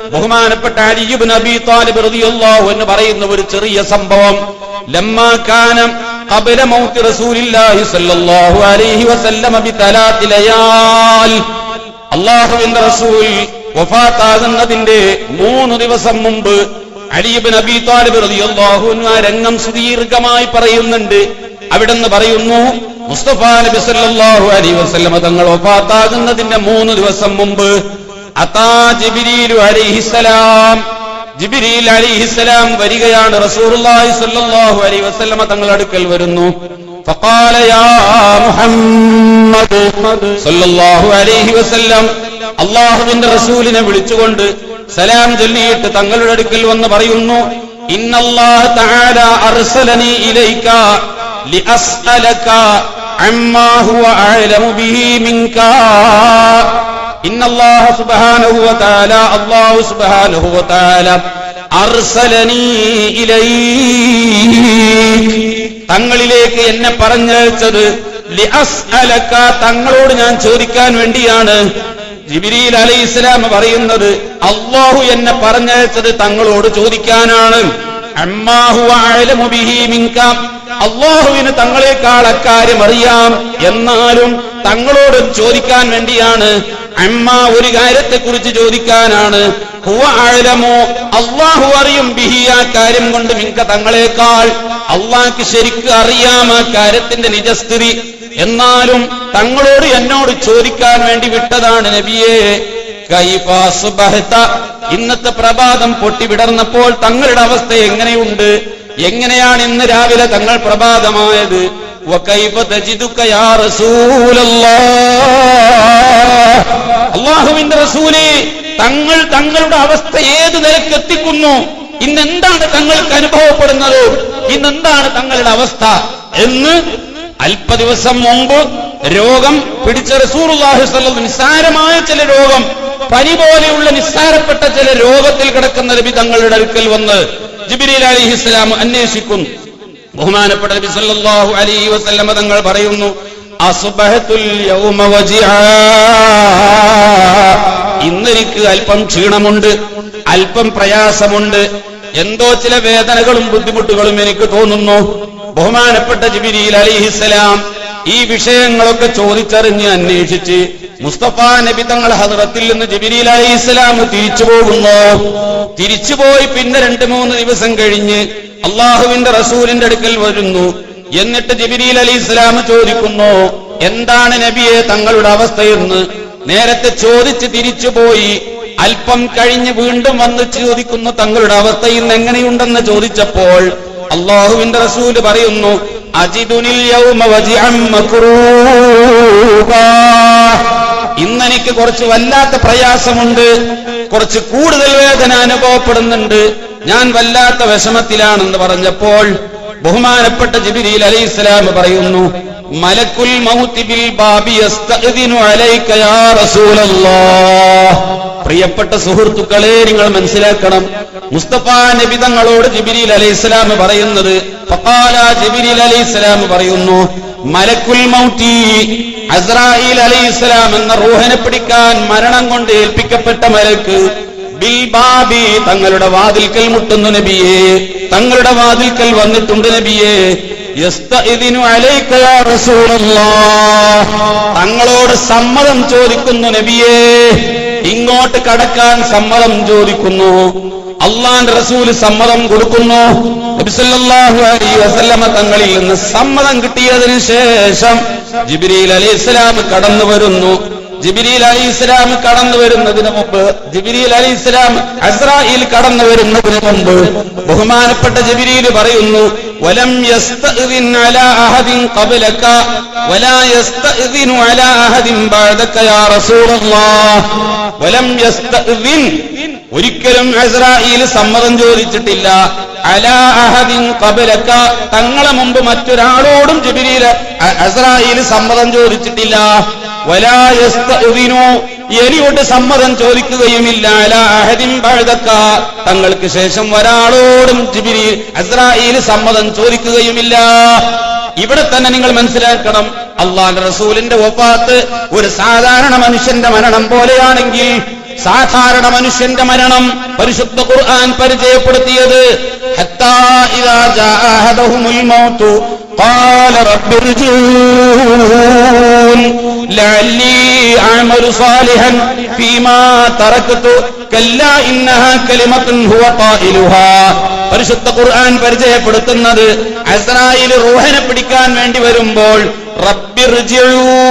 ബഹുമാനപ്പെട്ട അലി ഇബ്നു അബീ ത്വാലിബ് റളിയല്ലാഹു അൻഹു പറയുന്ന ഒരു ചെറിയ സംഭവം. ലമ്മാ കാന ഖബല മൗതി റസൂലില്ലാഹി സ്വല്ലല്ലാഹു അലൈഹി വസല്ലം ബിതലാത്തി ലയാൽ, അല്ലാഹുവിന്റെ റസൂൽ വഫാത്താകുന്നതിന്റെ 3 ദിവസം മുമ്പ് അലി ഇബ്നു അബീ ത്വാലിബ് റളിയല്ലാഹു അൻഹു ആ രംഗം സുദീർഘമായി പറയുന്നുണ്ട്. അവിടെന്ന് പറയുന്നു, മുസ്തഫ നബി സല്ലല്ലാഹു അലൈഹി വസല്ലം തങ്ങൾ വഫാത്താകുന്നതിന്റെ 3 ദിവസം മുമ്പ് അതാ ജിബ്രീലു അലൈഹിസ്സലാം, ജിബ്രീൽ അലൈഹിസ്സലാം വരികയാണ്. റസൂലുള്ളാഹി സ്വല്ലല്ലാഹു അലൈഹി വസല്ലം തങ്ങൾ അടുക്കൽ വരുന്നു. ഫഖാല യാ മുഹമ്മദ് സ്വല്ലല്ലാഹു അലൈഹി വസല്ലം, അല്ലാഹുവിന്റെ റസൂലിനെ വിളിച്ചുകൊണ്ട് സലാം ചൊല്ലിയിട്ട് തങ്ങളുടെ അടുക്കൽ വന്ന് പറയുന്നു, ഇന്നല്ലാഹ തആല അർസലനി ഇലൈക ലിഅസ്അലക അമ്മാ ഹുവ അഅലമു ബിഹി മിൻക. ഇന്നല്ലാഹ സുബ്ഹാനഹു വ തആല, അല്ലാഹു സുബ്ഹാനഹു വ തആല അർസലനി ഇലൈക, തങ്ങളിലേക്ക് എന്നെ പറഞ്ഞയച്ചത് ലിഅസ്അലക, തങ്ങളോട് ഞാൻ ചോദിക്കാൻ വേണ്ടിയാണ്. ജിബ്രീൽ അലൈഹിസ്സലാം പറയുന്നത്, അല്ലാഹു എന്നെ പറഞ്ഞയച്ചത് തങ്ങളോട് ചോദിക്കാനാണ്. അമ്മാ ഹുവ അഅലമു ബിഹി മിൻക, അല്ലാഹുവിന് തങ്ങളെക്കാൾ അക്കാര്യം അറിയാം, എന്നാലും തങ്ങളോട് ചോദിക്കാൻ വേണ്ടിയാണ്. അമ്മ ഒരു കാര്യത്തെക്കുറിച്ച് ചോദിക്കാനാണ്. ഹുവ അഅലമു, അല്ലാഹു അറിയും, ബിഹി ആ കാര്യം കൊണ്ട്, മിൻക തങ്ങളെക്കാൾ. അല്ലാഹുക്ക് ശരിക്ക് അറിയാം ആ കാര്യത്തിന്റെ നിജസ്ഥിതി, എന്നാലും തങ്ങളോട് എന്നോട് ചോദിക്കാൻ വേണ്ടി വിട്ടതാണ് നബിയേ. കൈഫ സുബ്ഹത, ഇന്നത്തെ പ്രഭാതം പൊട്ടിവിടർന്നപ്പോൾ തങ്ങളുടെ അവസ്ഥ എങ്ങനെയുണ്ട്, എങ്ങനെയാണ് ഇന്ന് രാവിലെ തങ്ങൾ പ്രഭാതമായത്? വകൈഫ തജിദുക യാ റസൂലല്ലാഹ്, അല്ലാഹുവിന്റെ റസൂലേ, തങ്ങൾ തങ്ങളുടെ അവസ്ഥ ഏത് നിലയ്ക്ക് എത്തിക്കുന്നു, ഇന്നെന്താണ് തങ്ങൾക്ക് അനുഭവപ്പെടുന്നത്, ഇന്നെന്താണ് തങ്ങളുടെ അവസ്ഥ എന്ന് അല്പ ദിവസം മുമ്പ് രോഗം പിടിച്ച റസൂലുള്ളാഹി സ്വല്ലല്ലാഹു അലൈഹി വസല്ലം, നിസ്സാരമായ ചില രോഗം, പനി പോലെയുള്ള നിസ്സാരപ്പെട്ട ചില രോഗത്തിൽ കിടക്കുന്ന നബി തങ്ങളുടെ അടുക്കൽ വന്ന് ജിബ്രീൽ അലൈഹിസ്സലാം അന്വേഷിക്കുന്നു. ബഹുമാനപ്പെട്ട നബി സല്ലല്ലാഹു അലൈഹി വസല്ലം തങ്ങൾ പറയുന്നു, അസ്ബഹതുൽ യൗമ വജിആ, ഇന്നെനിക്ക് അല്പം ക്ഷീണമുണ്ട്, അല്പം പ്രയാസമുണ്ട്, എന്തോ ചില വേദനകളും ബുദ്ധിമുട്ടുകളും എനിക്ക് തോന്നുന്നു. ബഹുമാനപ്പെട്ട ജിബ്രീൽ അലൈഹിസ്സലാം ഈ വിഷയങ്ങളൊക്കെ ചോദിച്ചറിഞ്ഞ് അന്വേഷിച്ച് മുസ്തഫ നബി തങ്ങൾ ഹദ്റത്തിൽ നിന്ന് ജിബ്രീൽ അലൈഹിസ്സലാം തിരിച്ചുപോയി പിന്നെ 2-3 ദിവസം കഴിഞ്ഞ് അള്ളാഹുവിന്റെ റസൂലിന്റെ അടുക്കൽ വരുന്നു. എന്നിട്ട് ജിബ്രീൽ അലൈഹിസ്സലാം ചോദിക്കുന്നു, എന്താണ് നബിയെ തങ്ങളുടെ അവസ്ഥയെന്ന്. നേരത്തെ ചോദിച്ച് തിരിച്ചുപോയി, അല്പം കഴിഞ്ഞ് വീണ്ടും വന്ന് ചോദിക്കുന്നു, തങ്ങളുടെ അവസ്ഥ ഇന്ന് എങ്ങനെയുണ്ടെന്ന് ചോദിച്ചപ്പോൾ അള്ളാഹുവിന്റെ റസൂല് പറയുന്നു, അജിദുനിൽ യൗമ വജിഅൻ മക്റൂബാ, ഇന്നെനിക്ക് കുറച്ച് വല്ലാത്ത പ്രയാസമുണ്ട്, കുറച്ച് കൂടുതൽ വേദന അനുഭവപ്പെടുന്നുണ്ട്, ഞാൻ വല്ലാത്ത വിഷമത്തിലാണെന്ന് പറഞ്ഞപ്പോൾ ബഹുമാനപ്പെട്ട ജിബ്രീൽ അലൈഹിസ്സലാം പറയുന്നു, മലക്കുൽ മൗതി ബിൽ ബാബി യസ്തഅ്ദിനു അലൈക യാ റസൂലല്ലാഹ്. പ്രിയപ്പെട്ട സുഹൃത്തുക്കളെ, നിങ്ങൾ മനസ്സിലാക്കണം, മുസ്തഫ നബി തങ്ങളോട് ജിബ്രീൽ അലൈഹിസ്സലാം പറയുന്നത്, ഫഖാല, ജിബ്രീൽ അലൈഹിസ്സലാം പറയുന്നു, മലക്കുൽ മൗതി, അസ്രായീൽ അലൈഹിസ്സലാം എന്ന റൂഹിനെ പിടിക്കാൻ മരണം കൊണ്ട് ഏൽപ്പിക്കപ്പെട്ട മലക്ക്, ബിൽ ബാബി, തങ്ങളുടെ വാതിൽക്കൽ മുട്ടുന്നു നബിയേ, തങ്ങളുടെ വാതിൽക്കൽ വന്നിട്ടുണ്ട് നബിയേ. യസ്തഇദിനു അലൈക യാ റസൂലല്ലാഹ്, തങ്ങളോട് സമ്മതം ചോദിക്കുന്നു നബിയേ, ഇങ്ങോട്ട് കടക്കാൻ സമ്മതം ചോദിക്കുന്നു. അല്ലാഹുവിന്റെ റസൂൽ സമ്മതം കൊടുക്കുന്നു. നബി സല്ലല്ലാഹു അലൈഹി വസല്ലമ തങ്ങളിൽ നിന്ന് സമ്മതം കിട്ടിയതിനു ശേഷം ജിബ്രീൽ അലൈഹിസ്സലാം കടന്നു വരുന്നു. ജിബ്രീൽ അലൈഹിസ്സലാം കടന്നു വരുന്നതിന് മുമ്പ്, ജിബ്രീൽ അലൈഹിസ്സലാം അസ്രായീൽ കടന്നു വരുന്നതിന് മുമ്പ് ബഹുമാനപ്പെട്ട ജിബ്രീൽ പറയുന്നു, വലം യസ്തഅ്ദിൻ അലാ അഹദിൻ ഖബലക വലാ യസ്തഅ്ദിനു അലാ അഹദിൻ ബഅദക യാ റസൂലല്ലാഹ്. വലം യസ്തഅ്ദിൻ, ഒരിക്കലും അസ്രായീൽ സമ്മതം ചോദിച്ചിട്ടില്ല, അലാ അഹദിൻ ഖബലക, തങ്ങളെ മുമ്പ് മറ്റൊരാളോടും ജിബ്രീൽ അസ്രായീൽ സമ്മതം ചോദിച്ചിട്ടില്ല. വലാ യസ്തഅ്ദിനു, ഇനിയോട്ട് സമ്മതം ചോദിക്കുകയുമില്ല, അലാ അഹദിൻ ബഅദക, തങ്ങൾക്ക് ശേഷം ഒരാളോടും ജിബ്രീൽ അസ്രായീൽ സമ്മതം ചോദിക്കുകയുമില്ല. ഇവിടെ തന്നെ നിങ്ങൾ മനസ്സിലാക്കണം, അല്ലാഹുവിന്റെ റസൂലിന്റെ വഫാത്ത് ഒരു സാധാരണ മനുഷ്യന്റെ മരണം പോലെയാണെങ്കിൽ സാധാരണ മനുഷ്യന്റെ മരണം പരിശുദ്ധ ഖുർആൻ പരിചയപ്പെടുത്തിയത് ഹത്താ ഇദാ ജാഅ അഹദഹുൽ മൗതു ഖാല റബ്ബി ഇർജിഊൻ ലഅല്ലി അഅമലു സാലിഹൻ ഫീമാ തറക്തു കല്ലാ ഇന്നഹാ കലിമത്തുൻ ഹുവ ഖായിലുഹാ. പരിശുദ്ധ ഖുർആൻ പരിചയപ്പെടുത്തുന്നത് അസ്രായിൽ റൂഹിനെ പിടിക്കാൻ വേണ്ടി വരുമ്പോൾ റബ്ബിർജിഊൻ,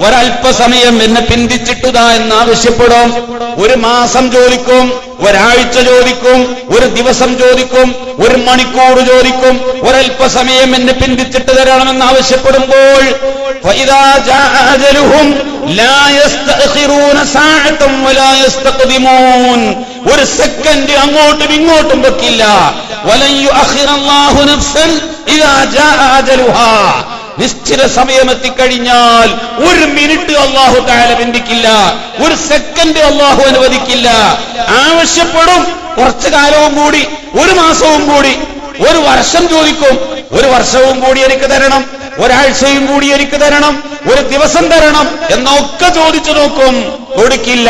ഒരല്പസമയം എന്നെ പിന്തിച്ചിട്ടുതാ എന്നാവശ്യപ്പെടും. ഒരു മാസം ചോദിക്കും, ഒരാഴ്ച ചോദിക്കും, ഒരു ദിവസം ചോദിക്കും, ഒരു മണിക്കൂർ ചോദിക്കും. ഒരല്പസമയം എന്നെ പിന്തിച്ചിട്ട് തരണമെന്ന് ആവശ്യപ്പെടുമ്പോൾ ഫഇദാ ജാഅ അജലുഹും ലാ യസ്തഖിറൂന സഅതൻ വലാ യസ്തഖ്ദിമൂൻ, ഒരു സെക്കൻഡ് അങ്ങോട്ടും ഇങ്ങോട്ടും വെക്കില്ല. വലൻ യുഅഖിറല്ലാഹു നഫ്സൻ ഇദാ ജാഅ അജലുഹാ, നിശ്ചിത സമയമെത്തിക്കഴിഞ്ഞാൽ ഒരു മിനിറ്റ് അല്ലാഹു തആല ബന്ധിക്കില്ല, ഒരു സെക്കൻഡ് അല്ലാഹു അനുവദിക്കില്ല. ആവശ്യപ്പെടും, കുറച്ചു കാലവും കൂടി, ഒരു മാസവും കൂടി, ഒരു വർഷം ചോദിക്കും, ഒരു വർഷവും കൂടി എനിക്ക് തരണം, ഒരാഴ്ചയും കൂടി എനിക്ക് തരണം, ഒരു ദിവസം തരണം എന്നൊക്കെ ചോദിച്ചു നോക്കും, കൊടുക്കില്ല.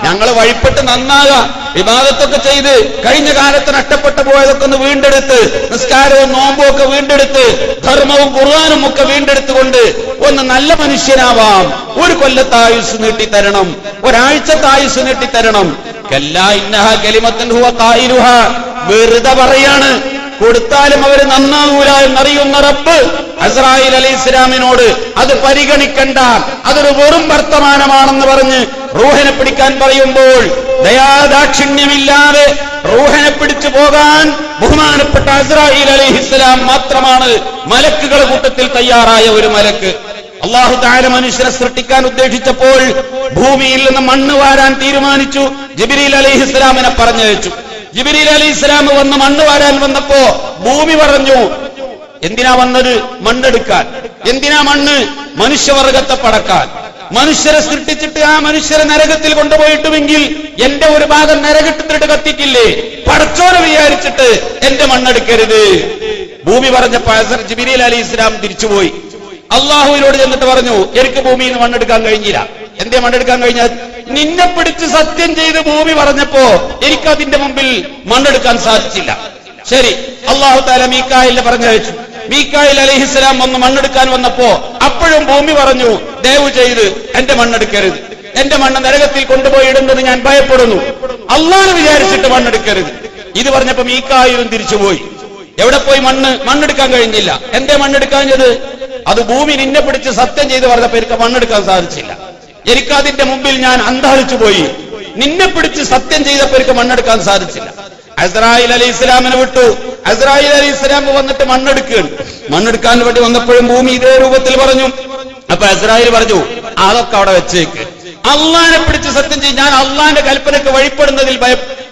ഞങ്ങൾ വഴിപ്പെട്ട് നന്നാകുക, ഇബാദത്തൊക്കെ ചെയ്ത് കഴിഞ്ഞ കാലത്ത് നഷ്ടപ്പെട്ടു പോയതൊക്കെ ഒന്ന് വീണ്ടെടുത്ത്, നിസ്കാരവും നോമ്പും ഒക്കെ വീണ്ടെടുത്ത്, ധർമ്മവും ഖുർആനും ഒക്കെ വീണ്ടെടുത്തുകൊണ്ട് ഒന്ന് നല്ല മനുഷ്യനാവാം. ഒരു കൊല്ലത്തെ ആയുസ് നീട്ടിത്തരണം, ഒരാഴ്ചത്തെ ആയുസ് നീട്ടിത്തരണം. കല്ലാ ഇന്നഹാ കലിമത്തുൻ ഹുവ ഖായിലുഹാ, വെറുതെ പറയാണ്, കൊടുത്താലും അവര് നന്നാവൂല എന്നറിയുന്ന റബ്ബ് അസ്രായീൽ അലൈഹിസ്സലാമിനോട് അത് പരിഗണിക്കണ്ട, അതൊരു വെറും വർത്തമാനമാണെന്ന് പറഞ്ഞ് റൂഹിനെ പിടിക്കാൻ പറയുമ്പോൾ ദയാദാക്ഷിണ്യമില്ലാതെ റൂഹിനെ പിടിച്ചു പോകാൻ ബഹുമാനപ്പെട്ട അസ്രായീൽ അലൈഹിസ്സലാം മാത്രമാണ് മലക്കുകളുടെ കൂട്ടത്തിൽ തയ്യാറായ ഒരു മലക്ക്. അല്ലാഹു തആല മനുഷ്യരെ സൃഷ്ടിക്കാൻ ഉദ്ദേശിച്ചപ്പോൾ ഭൂമിയിൽ നിന്ന് മണ്ണ് വാരാൻ തീരുമാനിച്ചു. ജിബ്രീൽ അലൈഹിസ്സലാമിനെ പറഞ്ഞയച്ചു. ജിബ്രീൽ അലൈഹിസ്സലാം വന്ന് മണ്ണ് വാരാൻ വന്നപ്പോ ഭൂമി പറഞ്ഞു, എന്തിനാ വന്നത്? മണ്ണെടുക്കാൻ. എന്തിനാ മണ്ണ്? മനുഷ്യവർഗത്തെ പടക്കാൻ. മനുഷ്യരെ സൃഷ്ടിച്ചിട്ട് ആ മനുഷ്യരെ നരകത്തിൽ കൊണ്ടുപോയിട്ടുമെങ്കിൽ എന്റെ ഒരു ഭാഗം നരകത്തിട്ട് കത്തിക്കില്ലേ? പടച്ചോനെ വിചാരിച്ചിട്ട് എന്റെ മണ്ണെടുക്കരുത്. ഭൂമി പറഞ്ഞപ്പോ ജിബ്രീൽ അലൈഹിസ്സലാം തിരിച്ചുപോയി. അള്ളാഹുവിനോട് ചെന്നിട്ട് പറഞ്ഞു, എനിക്ക് ഭൂമിയിൽ നിന്ന് മണ്ണെടുക്കാൻ കഴിഞ്ഞില്ല. എന്തേ മണ്ണെടുക്കാൻ കഴിഞ്ഞാൽ? നിന്നെ പിടിച്ച് സത്യം ചെയ്ത് ഭൂമി പറഞ്ഞപ്പോ എനിക്കതിന്റെ മുമ്പിൽ മണ്ണെടുക്കാൻ സാധിച്ചില്ല. ശരി, അല്ലാഹു തആല മീകായിലിനെ പറഞ്ഞയച്ചു. മീകായിൽ അലൈഹിസ്സലാം വന്ന് മണ്ണെടുക്കാൻ വന്നപ്പോ അപ്പോഴും ഭൂമി പറഞ്ഞു, ദയവ് ചെയ്ത് എന്റെ മണ്ണെടുക്കരുത്, എന്റെ മണ്ണ് നരകത്തിൽ കൊണ്ടുപോയി ഇടുന്നത് ഞാൻ ഭയപ്പെടുന്നു, അല്ലാഹു വിചാരിച്ചിട്ട് മണ്ണെടുക്കരുത്. ഇത് പറഞ്ഞപ്പോ മീകായിലും തിരിച്ചുപോയി. എവിടെ പോയി? മണ്ണെടുക്കാൻ കഴിഞ്ഞില്ല. എന്തേ മണ്ണെടുക്കാഞ്ഞത്? അത് ഭൂമി നിന്നെ പിടിച്ച് സത്യം ചെയ്ത് പറഞ്ഞപ്പോ എനിക്ക് മണ്ണെടുക്കാൻ സാധിച്ചില്ല, എനിക്കതിന്റെ മുമ്പിൽ ഞാൻ അന്ധാളിച്ചു പോയി. നിന്നെ പിടിച്ച് സത്യം ചെയ്തപ്പോ എനിക്ക് മണ്ണെടുക്കാൻ സാധിച്ചില്ല. അസ്രായീൽ അലൈഹിസ്സലാമിനെ വിട്ടു. അസ്രായീൽ അലൈഹിസ്സലാം വന്നിട്ട് മണ്ണെടുക്കാൻ വേണ്ടി വന്നപ്പോഴും ഭൂമി ഇതേ രൂപത്തിൽ പറഞ്ഞു. അപ്പൊ അസ്രായീൽ പറഞ്ഞു, അതൊക്കെ അവിടെ വെച്ചേക്ക്, അള്ളാഹിനെ പിടിച്ച് സത്യം ചെയ്യും, ഞാൻ അള്ളാഹിന്റെ കൽപ്പനക്ക് വഴിപ്പെടുന്നതിൽ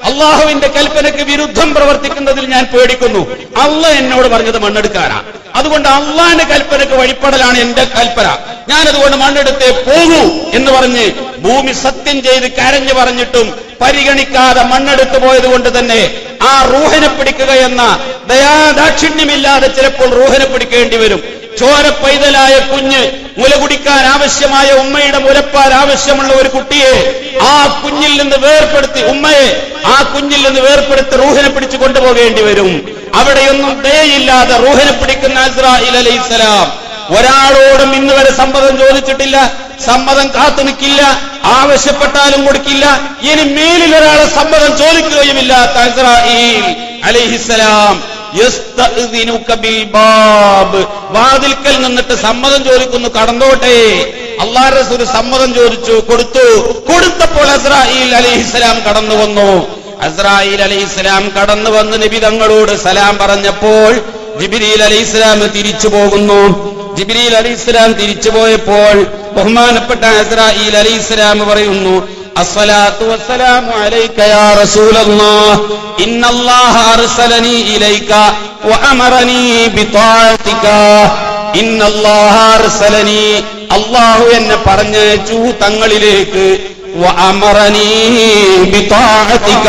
അള്ളാഹുവിന്റെ കൽപ്പനക്ക് വിരുദ്ധം പ്രവർത്തിക്കുന്നതിൽ ഞാൻ പേടിക്കുന്നു. അള്ളാഹ് എന്നോട് പറഞ്ഞത് മണ്ണെടുക്കാനാ, അതുകൊണ്ട് അള്ളാഹിന്റെ കൽപ്പനക്ക് വഴിപ്പെടലാണ് എന്റെ കൽപ്പന, ഞാനതുകൊണ്ട് മണ്ണെടുത്തേ പോകൂ എന്ന് പറഞ്ഞ് ഭൂമി സത്യം ചെയ്ത് കരഞ്ഞു പറഞ്ഞിട്ടും പരിഗണിക്കാതെ മണ്ണെടുത്തു പോയത് കൊണ്ട് തന്നെ ആ റൂഹിനെ പിടിക്കുക എന്ന ദയാദാക്ഷിണ്യമില്ലാതെ ചിലപ്പോൾ റൂഹിനെ പിടിക്കേണ്ടി വരും. ചോര പൈതലായ കുഞ്ഞ് മുല കുടിക്കാൻ ആവശ്യമായ ഉമ്മയുടെ മുലപ്പാൽ ആവശ്യമുള്ള ഒരു കുട്ടിയെ ആ കുഞ്ഞിൽ നിന്ന് വേർപെടുത്തി, ഉമ്മയെ ആ കുഞ്ഞിൽ നിന്ന് വേർപെടുത്തി റൂഹിനെ പിടിച്ചു കൊണ്ടുപോകേണ്ടി വരും. അവിടെയൊന്നും ദയയില്ലാതെ റൂഹിനെ പിടിക്കുന്ന അസ്രായീൽ അലൈഹിസ്സലാം ഒരാളോടും ഇന്ന് വരെ സമ്മതം ചോദിച്ചിട്ടില്ല, സമ്മതം കാത്തു നിൽക്കില്ല, ആവശ്യപ്പെട്ടാലും കൊടുക്കില്ല, ഇനി മേലിൽ ഒരാളെ സമ്മതം ചോദിക്കുകയുമില്ലാത്ത അസ്രായീൽ അലൈഹിസ്സലാം വാതിൽക്കൽ നിന്നിട്ട് സമ്മതം ചോദിക്കുന്നു, കടന്നോട്ടെ. അല്ലാഹുവിന്റെ റസൂൽ സമ്മതം ചോദിച്ചു, കൊടുത്തപ്പോൾ അസ്രായീൽ അലൈഹിസ്സലാം കടന്നു വന്നു. അസ്രായീൽ അലൈഹിസ്സലാം കടന്നു വന്ന് നബി തങ്ങളോട് സലാം പറഞ്ഞപ്പോൾ ജിബ്രീൽ അലൈഹിസ്സലാം തിരിച്ചു പോകുന്നു. ജിബ്രീൽ അലൈഹിസ്സലാം തിരിച്ചു പോയപ്പോൾ ബഹുമാനപ്പെട്ട അസ്രായീൽ അലൈഹിസ്സലാം പറയുന്നു, അസ്സലാത്തു വസ്സലാമു അലൈക യാ റസൂലല്ലാഹ് ഇന്നല്ലാഹ അർസലനി ഇലൈക വഅമറനി ബിതാഅതിക. ഇന്നല്ലാഹ അർസലനി, അല്ലാഹു എന്നെ പറഞ്ഞയച്ചു തങ്ങളിലേക്ക്, വഅമറനി ബിതാഅതിക,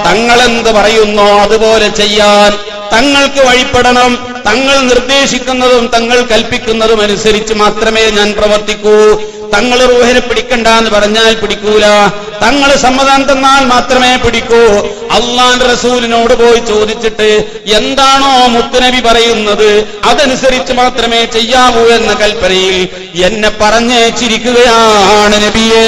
തങ്ങൾ എന്ത് പറയുന്നോ അതുപോലെ ചെയ്യാൻ, തങ്ങൾക്ക് വഴിപ്പെടണം, തങ്ങൾ നിർദ്ദേശിക്കുന്നതും തങ്ങൾ കൽപ്പിക്കുന്നതും അനുസരിച്ച് മാത്രമേ ഞാൻ പ്രവർത്തിക്കൂ, തങ്ങൾ റൂഹിനെ പിടിക്കണ്ട എന്ന് പറഞ്ഞാൽ പിടിക്കൂല, തങ്ങൾ സമ്മതം തന്നാൽ മാത്രമേ പിടിക്കൂ. അള്ളാന്റെ റസൂലിനോട് പോയി ചോദിച്ചിട്ട് എന്താണോ മുത്തുനബി പറയുന്നത് അതനുസരിച്ച് മാത്രമേ ചെയ്യാവൂ എന്ന കൽപ്പനയിൽ എന്നെ പറഞ്ഞേച്ചിരിക്കുകയാണ് നബിയേ.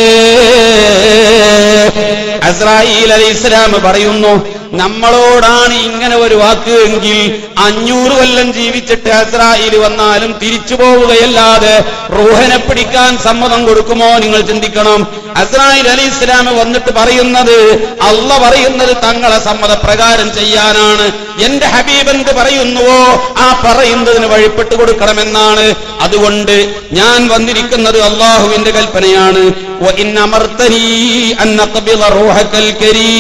അസ്രായീൽ അലൈഹിസ്സലാം പറയുന്നു, നമ്മളോടാണ് ഇങ്ങനെ ഒരു വാക്ക് എങ്കിൽ 500 കൊല്ലം ജീവിച്ചിട്ട് അസ്രായീൽ വന്നാലും തിരിച്ചു പോവുകയല്ലാതെ റൂഹിനെ പിടിക്കാൻ സമ്മതം കൊടുക്കുമോ? നിങ്ങൾ ചിന്തിക്കണം. അസ്രായീൽ അലൈഹിസ്സലാം വന്നിട്ട് പറയുന്നത്, അള്ള പറയുന്നത് തങ്ങളെ സമ്മതപ്രകാരം ചെയ്യാനാണ്. എന്റെ ഹബീബ് എന്ത് പറയുന്നുവോ ആ പറയുന്നതിന് വഴിപ്പെട്ടു കൊടുക്കണമെന്നാണ്. അതുകൊണ്ട് ഞാൻ വന്നിരിക്കുന്നത് അള്ളാഹുവിന്റെ കൽപ്പനയാണ്. വഇൻ അമർതനീ അൻ അഖ്ബിള റൂഹകൽ കരീം,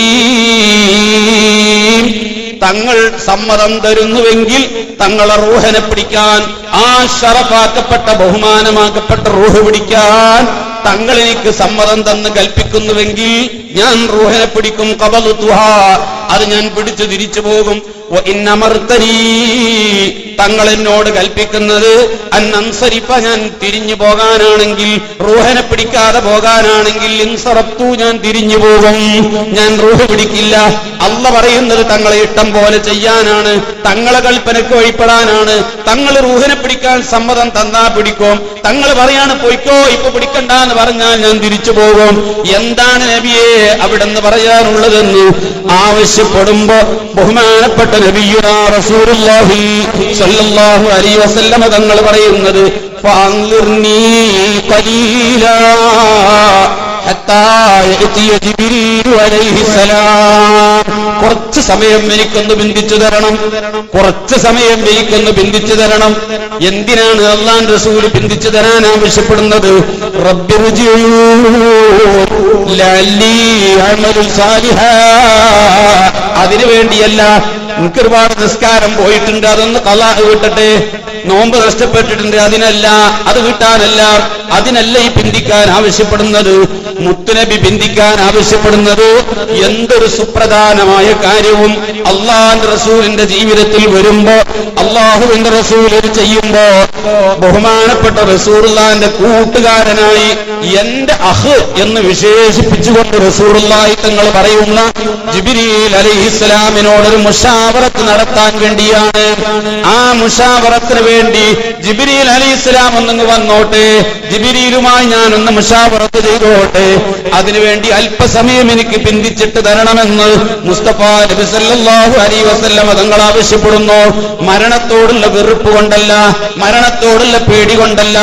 തങ്ങൾ സമ്മതം തരുന്നുവെങ്കിൽ തങ്ങളെ റൂഹിനെ പിടിക്കാൻ, ആ ശറഫാക്കപ്പെട്ട ബഹുമാനമാക്കപ്പെട്ട റൂഹ് പിടിക്കാൻ തങ്ങൾ എനിക്ക് സമ്മതം തന്ന് കൽപ്പിക്കുന്നുവെങ്കിൽ ഞാൻ റൂഹിനെ പിടിക്കും. ഖബൽതുഹാ, അത് ഞാൻ പിടിച്ചു തിരിച്ചു പോകും. വഇൻ അമർതനീ, തങ്ങൾ എന്നോട് കൽപ്പിക്കുന്നത് അൻസരിഫ, ഞാൻ തിരിഞ്ഞു പോകാനാണെങ്കിൽ, റൂഹിനെ പിടിക്കാതെ പോകാനാണെങ്കിൽ ഇൻസറഫ്തു, ഞാൻ തിരിഞ്ഞു പോകും, ഞാൻ റൂഹ് പിടിക്കില്ല. അള്ള പറയുന്നത് തങ്ങളെ ഇഷ്ടം പോലെ ചെയ്യാനാണ്, തങ്ങളെ കൽപ്പനയ്ക്ക് വഴിപ്പെടാനാണ്. തങ്ങൾ റൂഹിനെ പിടിക്കാൻ സമ്മതം തന്നാ പിടിക്കും. തങ്ങൾ പറയാണ് പൊയ്ക്കോ, ഇപ്പൊ പിടിക്കണ്ട എന്ന് പറഞ്ഞാൽ ഞാൻ തിരിച്ചു പോകും. എന്താണ് നബിയെ അവിടെന്ന് പറയാനുള്ളതെന്ന് ആവശ്യപ്പെടുമ്പോ ബഹുമാനപ്പെട്ട നബിയുനാ റസൂലുള്ളാഹി സ്വല്ലല്ലാഹു അലൈഹി വസല്ലം തങ്ങൾ പറയുന്നത്, ഫഅൻളിർനീ ഖലീലാ ഹത്താ യഅതിയ ജിബ്രീൽ അലൈഹിസ്സലാം, കുറച്ച് സമയം എനിക്കൊന്ന് ബന്ധിച്ചു തരണം, കുറച്ച് സമയം എനിക്കൊന്ന് ബന്ധിച്ചു തരണം. എന്തിനാണ് അല്ലാഹുവിന്റെ റസൂൽ ബന്ധിച്ചു തരാൻ ആവശ്യപ്പെടുന്നത്? റബ്ബിർജിഊ ലഅല്ലി അഅമലു സാലിഹാ, അതിനു വേണ്ടിയല്ല. എനിക്ക് ഒരുപാട് നിസ്കാരം പോയിട്ടുണ്ട്, അതൊന്ന് ഖളാ വിട്ടട്ടെ. നോമ്പ് നഷ്ടപ്പെട്ടിട്ടുണ്ട്, അതിനല്ല, അത് വിട്ടാനല്ല, അതിനല്ല ഈ ബന്ധിക്കാൻ ആവശ്യപ്പെടുന്നത്. മുത്തുനബി ബന്ധിക്കാൻ ആവശ്യപ്പെടുന്നത് എന്തൊരു സുപ്രധാനമായ കാര്യവും അള്ളാഹുവിന്റെ റസൂലിന്റെ ജീവിതത്തിൽ വരുമ്പോ, അള്ളാഹുവിന്റെ റസൂൽ ചെയ്യുമ്പോ, ബഹുമാനപ്പെട്ട റസൂലുള്ളാഹിന്റെ കൂട്ടുകാരനായി എന്റെ അഹ് എന്ന് വിശേഷിപ്പിച്ചുകൊണ്ട് റസൂലുള്ളാഹി തങ്ങൾ പറയുന്ന ജിബ്രീൽ അലൈഹിസ്സലാമിനോടൊരു മുശാവറത്ത് നടത്താൻ വേണ്ടിയാണ്. ആ മുശാവറത്തിന് വേണ്ടി ജിബ്രീൽ അലൈഹിസ്സലാം ഒന്നങ്ങ് വന്നോട്ടെ, ജിബ്രീലുമായി ഞാനൊന്ന് മുശാവറത്ത് ചെയ്തോട്ടെ, അതിനുവേണ്ടി അല്പസമയം എനിക്ക് ബന്ധിച്ചിട്ട് തരണമെന്ന് മുസ്തഫ നബി സല്ലല്ലാഹു അലൈഹി വസല്ലം തങ്ങൾ ആവശ്യപ്പെടുന്നു. മരണത്തോടുള്ള വെറുപ്പ് കൊണ്ടല്ല, മരണത്തോടുള്ള പേടി കൊണ്ടല്ല.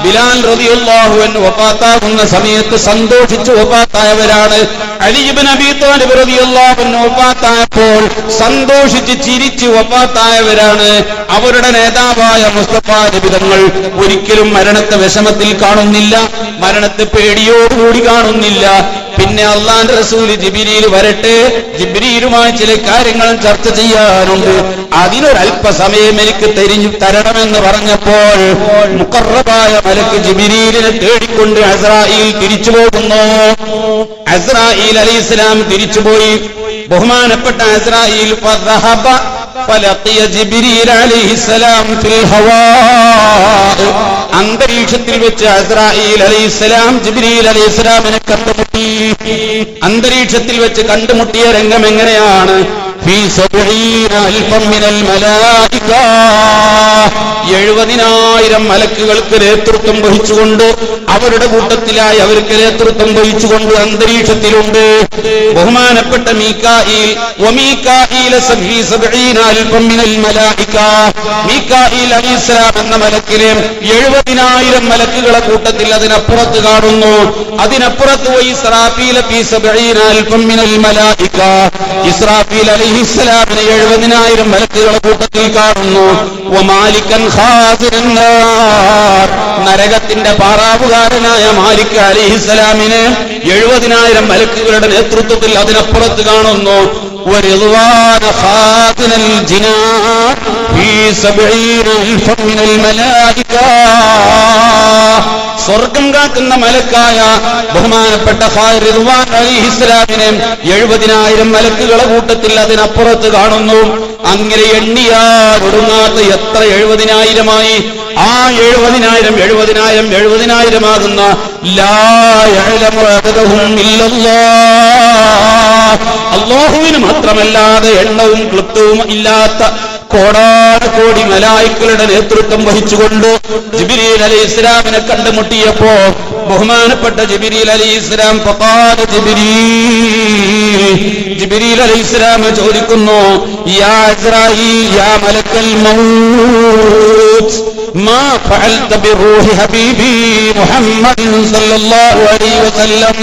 ബിലാൽ റളിയല്ലാഹു അൻഹു വഫാത്താകുന്ന സമയത്ത് സന്തോഷിച്ചു വഫാത്തായവരാണ്. അലി ഇബ്നു അബീ ത്വാലിബ് റളിയല്ലാഹു അൻഹു വഫാത്തായപ്പോൾ സന്തോഷിച്ച് ചിരിച്ച് വഫാത്തായവരാണ്. അവരുടെ നേതാവായ മുസ്തഫ നബി തങ്ങൾ ഒരിക്കലും മരണത്തെ വിഷമത്തിൽ കാണുന്നില്ല, മരണത്തെ പേടിയോടുകൂടി കാണുന്നില്ല. പിന്നെ അള്ളാന്റെ റസൂല് ജിബ്രീൽ വരട്ടെ, ജിബ്രീലുമായി ചില കാര്യങ്ങൾ ചർച്ച ചെയ്യാനുണ്ട്, അതിനൊരല്പസമയം എനിക്ക് തരണമെന്ന് പറഞ്ഞപ്പോൾ മുഖറബായ മലക്ക് ജിബ്രീലിനെ തേടിക്കൊണ്ട് അസ്രായീൽ തിരിച്ചു പോകുന്നു. അസ്രായീൽ അലൈഹിസ്സലാം തിരിച്ചുപോയി. ബഹുമാനപ്പെട്ട അസ്രായീൽ ഫലഖിയ ജിബ്രീൽ അലൈഹിസ്സലാം ഫിൽ ഹവാ, അന്തരീക്ഷത്തിൽ വെച്ച് അസ്രായീൽ അലൈഹിസ്സലാം ജിബ്രീൽ അലൈഹിസ്സലാമിനെ കണ്ടുമുട്ടി. അന്തരീക്ഷത്തിൽ വെച്ച് കണ്ടുമുട്ടിയ രംഗം എങ്ങനെയാണ്? ഫീ 70,000 മിനൽ മലായിക, 70,000 മലക്കുകൾക്ക് നേതൃത്വം വഹിച്ചുകൊണ്ട്, അവരുടെ കൂട്ടത്തിലായി അവർക്ക് നേതൃത്വം വഹിച്ചുകൊണ്ട് അന്തരീക്ഷത്തിലുണ്ട്. ബഹുമാനപ്പെട്ട മീകായിൽ വമീകായിൽ 70,000 മിനൽ മലായിക, മീകായിൽ അലൈഹിസ്സലാം എന്ന മലക്കിനെ 70,000 മലക്കുകളെ കൂട്ടത്തിൽ അതിനപ്പുറത്ത് കാണുന്നു. അതിനപ്പുറത്ത് ഇസ്രാഫീൽ ഫീ 70,000 മിനൽ മലായിക, ഇസ്രാഫീൽ അലൈഹിസ്സലാമിനെ 70,000 മലക്കുകളെ കൂട്ടത്തിൽ കാണുന്നു. വമാലികൻ ഖാസിറൻ നാർ, നരകത്തിന്റെ പാറാവുകാരനായ മാലിക് അലൈഹിസ്സലാമിനെ 70,000 മലക്കുകളുടെ നേതൃത്വത്തിൽ അതിനപ്പുറത്ത് കാണുന്നു. വറിദ്വാന ഖാസിനൽ ജിനാൻ ഫീ 70,000 മിനൽ മലായിക, സ്വർഗം കാക്കുന്ന മലക്കായ ബഹുമാനപ്പെട്ട ഖാദിർ റിദ്വാൻ അലൈഹിസ്സലാമിനെ 70,000 മലക്കുകളെ കൂട്ടത്തിൽ അതിനപ്പുറത്ത് കാണുന്നു. അങ്ങനെ എണ്ണിയാൽ ഒടുങ്ങാത്ത എത്ര 70,000 ആ 70,000 ആകുന്ന ലാ യഅലമു അദദഹും ഇല്ലല്ലാഹ്, അല്ലാഹുവിന് മാത്രമല്ലാതെ എണ്ണവും ക്ലിപ്തവും ഇല്ലാത്ത കോടാനുകോടി മലായിക്കളുടെ നേതൃത്വം വഹിച്ചുകൊണ്ട് ജിബ്രീൽ അലൈഹിസ്സലാമിനെ കണ്ടുമുട്ടിയപ്പോ ബഹുമാനപ്പെട്ട ജിബ്രീൽ അലൈഹിസ്സലാം ഫഖാല ജിബ്രീൽ അലൈഹിസ്സലാം ചോദിക്കുന്നു, യാ ഇസ്രായീൽ യാ മലക്കൽ മൗത്ത് മാ ഫഅൽത ബിറൂഹി ഹബീബി മുഹമ്മദ് സല്ലല്ലാഹു അലൈഹി വസല്ലം.